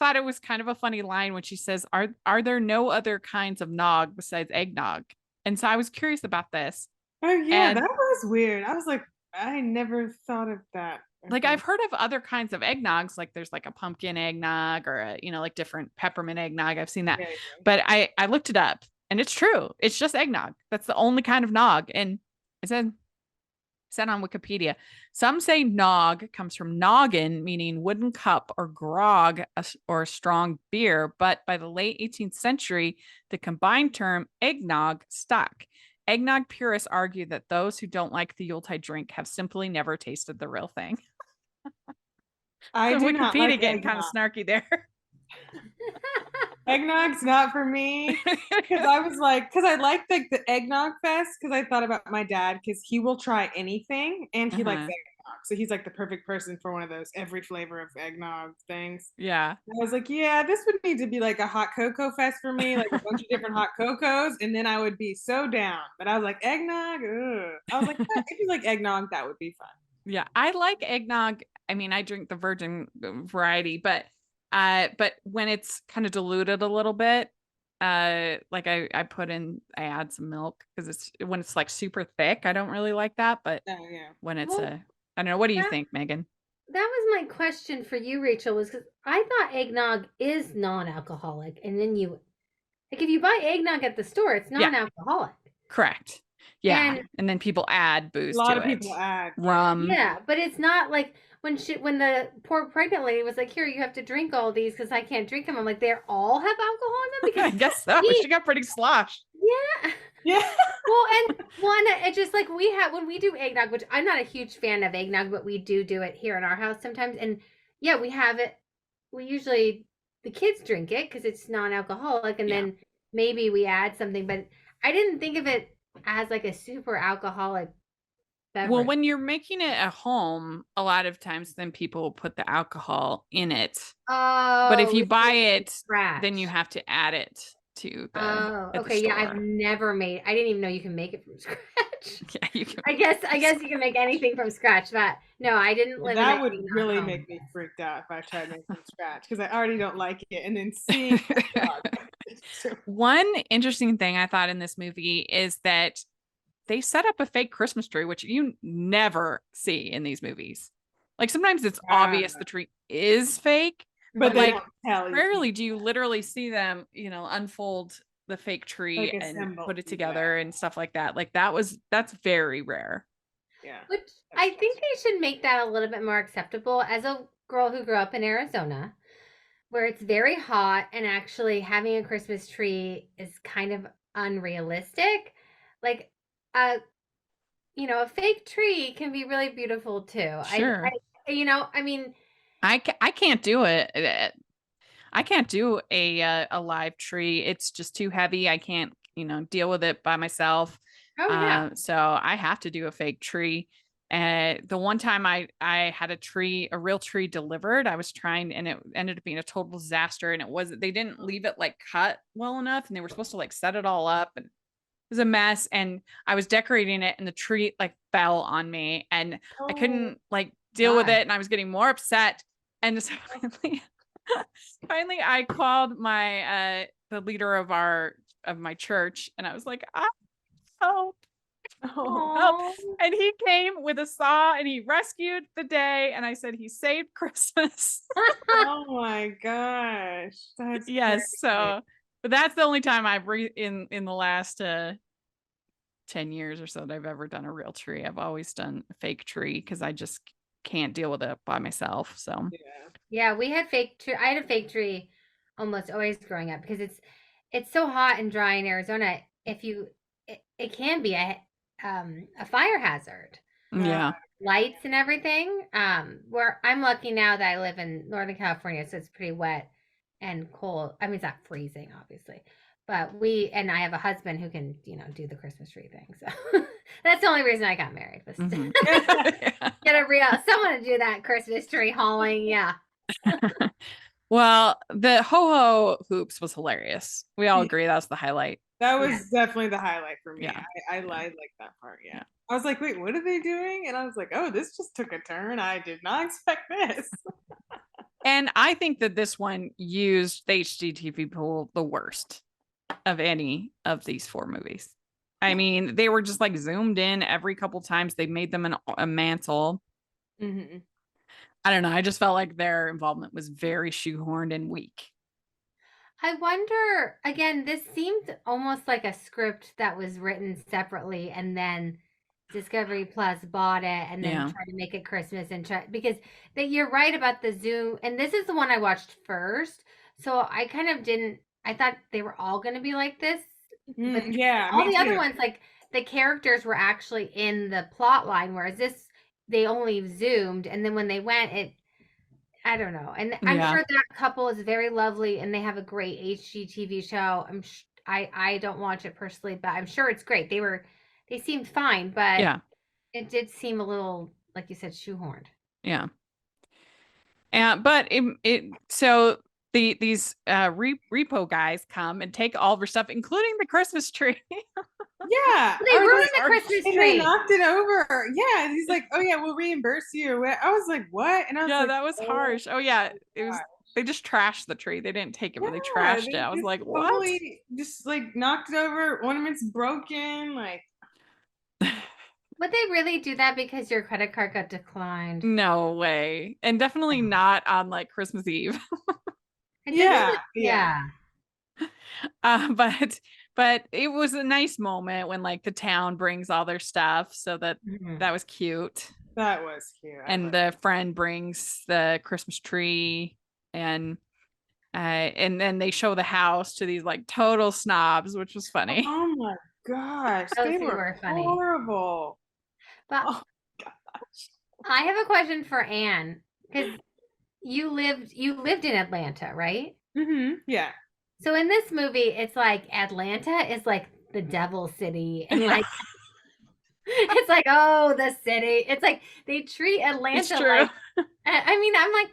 thought it was kind of a funny line when she says, are there no other kinds of nog besides eggnog? And so I was curious about this. Oh yeah, that was weird. I was like, I never thought of that. Like I've heard of other kinds of eggnogs, like there's like a pumpkin eggnog or a, like different peppermint eggnog. I've seen that. Okay. But I looked it up and it's true. It's just eggnog. That's the only kind of nog. And it said on Wikipedia, some say nog comes from noggin, meaning wooden cup, or grog, or strong beer. But by the late 18th century, the combined term eggnog stuck. Eggnog purists argue that those who don't like the Yuletide drink have simply never tasted the real thing. I do not like getting kind of snarky there. Eggnog's not for me because I like the eggnog fest because I thought about my dad because he will try anything and he likes eggnog, so he's like the perfect person for one of those every flavor of eggnog things. Yeah, I was like, yeah, this would need to be like a hot cocoa fest for me, like a bunch of different hot cocos, and then I would be so down. But I was like, eggnog, ugh. I was like, if you like eggnog, that would be fun. Yeah, I like eggnog. I mean, I drink the virgin variety, but when it's kind of diluted a little bit, like I add some milk because when it's like super thick, I don't really like that. But when it's I don't know. What do you think, Megan? That was my question for you, Rachel, was because I thought eggnog is non-alcoholic, and then if you buy eggnog at the store, it's non-alcoholic. Correct. Yeah, and then people add booze. A lot of people add rum. Yeah, but it's not like when the poor pregnant lady was like, "Here, you have to drink all these because I can't drink them." I'm like, they all have alcohol in them because I guess so. She got pretty sloshed. Yeah, Yeah. Well, and it just like we have when we do eggnog, which I'm not a huge fan of eggnog, but we do it here in our house sometimes. And yeah, we have it. We usually the kids drink it because it's non-alcoholic, and Yeah. then maybe we add something. But I didn't think of it as like a super alcoholic beverage. Well, when you're making it at home, a lot of times then people put the alcohol in it. But if you buy it, then you have to add it to the at the okay. Yeah, I've store. never made. I didn't even know you can make it from scratch. Yeah, you can. I guess you can make anything from scratch, but no, I didn't live in That a would eggnog really home. make me freaked out if I tried making from scratch because I already don't like it. And then seeing One interesting thing I thought in this movie is that they set up a fake Christmas tree, which you never see in these movies. Like sometimes it's obvious the tree is fake, but but they like don't tell you. rarely do you literally see them, unfold the fake tree Like and assemble, put it together and stuff like that. Like that's very rare. Yeah. Which I think they should make that a little bit more acceptable. As a girl who grew up in Arizona, where it's very hot and actually having a Christmas tree is kind of unrealistic. Like a a fake tree can be really beautiful too. Sure. I mean, I can't do it. I can't do a live tree. It's just too heavy. I can't, deal with it by myself. oh yeah. So I have to do a fake tree. The one time I had a real tree delivered, I was trying and it ended up being a total disaster. And they didn't leave it like cut well enough. And they were supposed to like set it all up and it was a mess. And I was decorating it and the tree like fell on me and I couldn't like deal with God. it. And I was getting more upset. And so finally I called the leader of my church and I was like, help. Oh. And he came with a saw and he rescued the day. And I said, he saved Christmas. Oh my gosh. That's Yes. crazy. So, but that's the only time I've in the last 10 years or so that I've ever done a real tree. I've always done a fake tree because I just can't deal with it by myself. So Yeah, we had fake tree. I had a fake tree almost always growing up because it's so hot and dry in Arizona. It can be a fire hazard. yeah. Lights and everything. Where I'm lucky now that I live in Northern California, so it's pretty wet and cold. I mean, it's not freezing, obviously, but I have a husband who can, do the Christmas tree thing. So that's the only reason I got married was to get someone to do that Christmas tree hauling. Yeah. Well, the ho-ho hoops was hilarious. We all agree that's the highlight. That was definitely the highlight for me. Yeah. I like that part. Yeah. I was like, wait, what are they doing? And I was like, oh, this just took a turn. I did not expect this. And I think that this one used the HGTV pool the worst of any of these 4 movies. I mean, they were just like zoomed in every couple times. They made them a mantle. Mm-hmm. I don't know. I just felt like their involvement was very shoehorned and weak. I wonder, again, this seemed almost like a script that was written separately and then Discovery Plus bought it and then tried to make it Christmas because you're right about the Zoom. And this is the one I watched first. So I kind of I thought they were all going to be like this. But yeah. all the other ones, like the characters were actually in the plot line, whereas this, they only zoomed. And then when they went, I don't know. And I'm sure that couple is very lovely and they have a great HGTV show. I don't watch it personally, but I'm sure it's great. They seemed fine, but it did seem a little, like you said, shoehorned. Yeah. But so these repo guys come and take all of her stuff, including the Christmas tree. Yeah. They ruined the Christmas tree. They knocked it over. Yeah. He's like, oh yeah, we'll reimburse you. I was like, what? And I was like, that was harsh. Oh yeah. It was, they just trashed the tree. They didn't take it, but they trashed it. I was like, what? Totally just like knocked it over. Ornaments broken. Like, would they really do that because your credit card got declined? No way. And definitely not on like Christmas Eve. Yeah. But it was a nice moment when like the town brings all their stuff. So that was cute. That was cute. And the friend brings the Christmas tree and then they show the house to these like total snobs, which was funny. Oh my gosh, Those they two were were funny. horrible. But Oh gosh. I have a question for Anne because you lived in Atlanta, right? Yeah. So in this movie, it's like Atlanta is like the devil city, and Yeah. like it's like, oh, the city. It's like they treat It's Atlanta true. like. I mean, I'm like,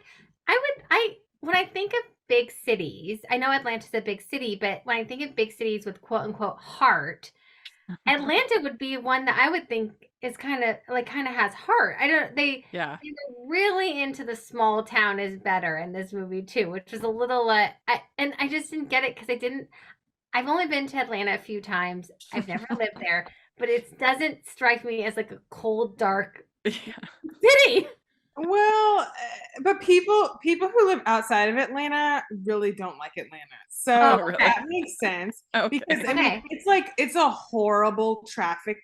when I think of big cities, I know Atlanta's a big city, but when I think of big cities with quote unquote heart, Atlanta would be one that I would think is kind of has heart. I don't Yeah. they were really into the small town is better in this movie too, which was a little I just didn't get it because I've only been to Atlanta a few times. I've never lived there, but it doesn't strike me as like a cold, dark Yeah. city. Well, but people who live outside of Atlanta really don't like Atlanta. So Oh, really? that makes sense Okay. because I mean, Okay. it's a horrible traffic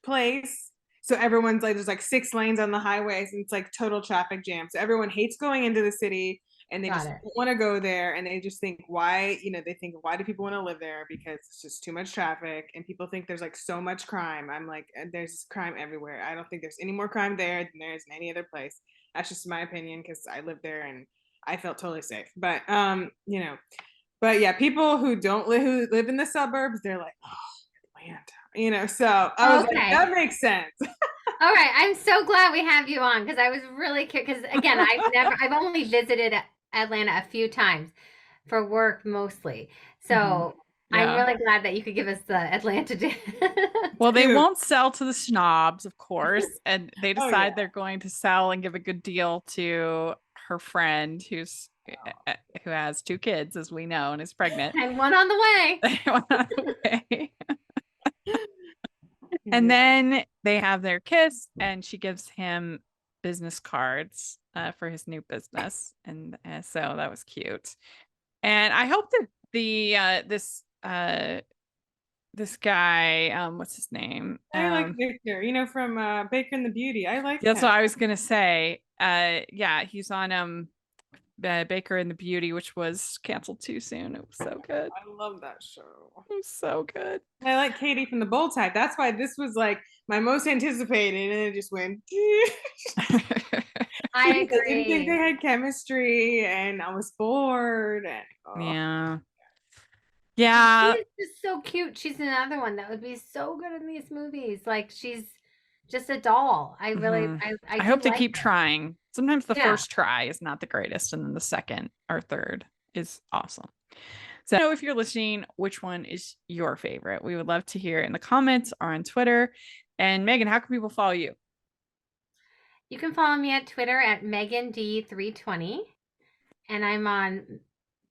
place. So everyone's like, there's like 6 lanes on the highways and it's like total traffic jam. So everyone hates going into the city and they Got just it. don't want to go there. And they just think, why, they think, why do people want to live there? Because it's just too much traffic and people think there's like so much crime. I'm like, there's crime everywhere. I don't think there's any more crime there than there is in any other place. That's just my opinion because I lived there and I felt totally safe. But but yeah, people who who live in the suburbs, they're like, oh, Atlanta, so I was like, Okay. that makes sense. All right, I'm so glad we have you on because I was really curious. Because again, I've only visited Atlanta a few times for work mostly. So I'm Yeah. really glad that you could give us the Atlanta. Well, they Dude. won't sell to the snobs, of course, and they Oh, decide yeah. they're going to sell and give a good deal to her friend who has 2 kids, as we know, and is pregnant. And one on the way. They went on the way. And then they have their kiss, and she gives him business cards for his new business, and so that was cute. And I hope that this guy, what's his name? I like Victor, from Baker and the Beauty. I like That's him. what I was gonna say. Yeah, he's on Baker and the Beauty, which was canceled too soon. It was so good. I love that show. It was so good. And I like Katie from the Bold Type. That's why this was like my most anticipated, and it just went. I I didn't think they agree. had chemistry, and I was bored. And Yeah. Yeah. She's just so cute. She's another one that would be so good in these movies. Like she's just a doll. I really, Mhm. I I hope do they like keep her. trying. Sometimes the Yeah. first try is not the greatest, and then the second or third is awesome. So if you're listening, which one is your favorite? We would love to hear in the comments or on Twitter. And Megan, how can people follow you? You can follow me at Twitter at MeganD320. And I'm on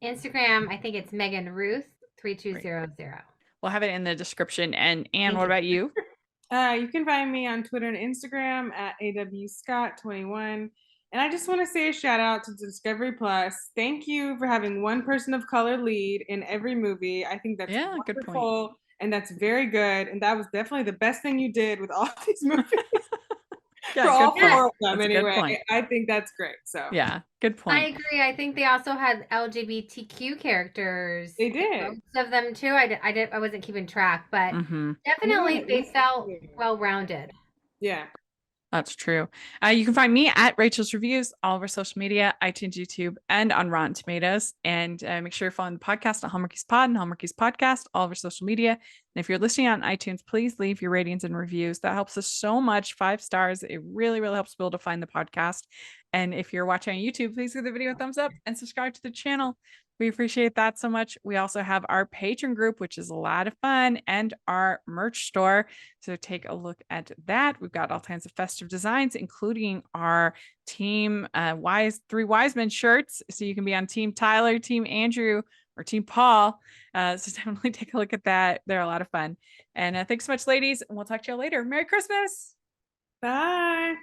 Instagram. I think it's Megan Ruth 3200. We'll have it in the description. And Anne, Thank what you. about you? You can find me on Twitter and Instagram at awscott21. And I just want to say a shout out to Discovery Plus. Thank you for having one person of color lead in every movie. I think that's Yeah, good point. wonderful and that's very good. And that was definitely the best thing you did with all these movies. Yeah, for all good point. 4 of them, That's a good anyway. point. I think that's great. So Yeah, good I point. agree. I think they also had LGBTQ characters. they did. Most of them too. I wasn't keeping track, but Mhm. definitely Yeah, they it's felt true. well rounded. Yeah. That's true. You can find me at Rachel's Reviews, all over social media, iTunes, YouTube, and on Rotten Tomatoes. And make sure you're following the podcast on Hallmarkies Pod and Hallmarkies Podcast, all over social media. And if you're listening on iTunes, please leave your ratings and reviews. That helps us so much. 5 stars. It really, really helps people to find the podcast. And if you're watching on YouTube, please give the video a thumbs up and subscribe to the channel. We appreciate that so much. We also have our Patreon group, which is a lot of fun, and our merch store. So take a look at that. We've got all kinds of festive designs, including our team Three Wise Men shirts. So you can be on Team Tyler, Team Andrew, or Team Paul. So definitely take a look at that. They're a lot of fun. And thanks so much, ladies. And we'll talk to you later. Merry Christmas. Bye.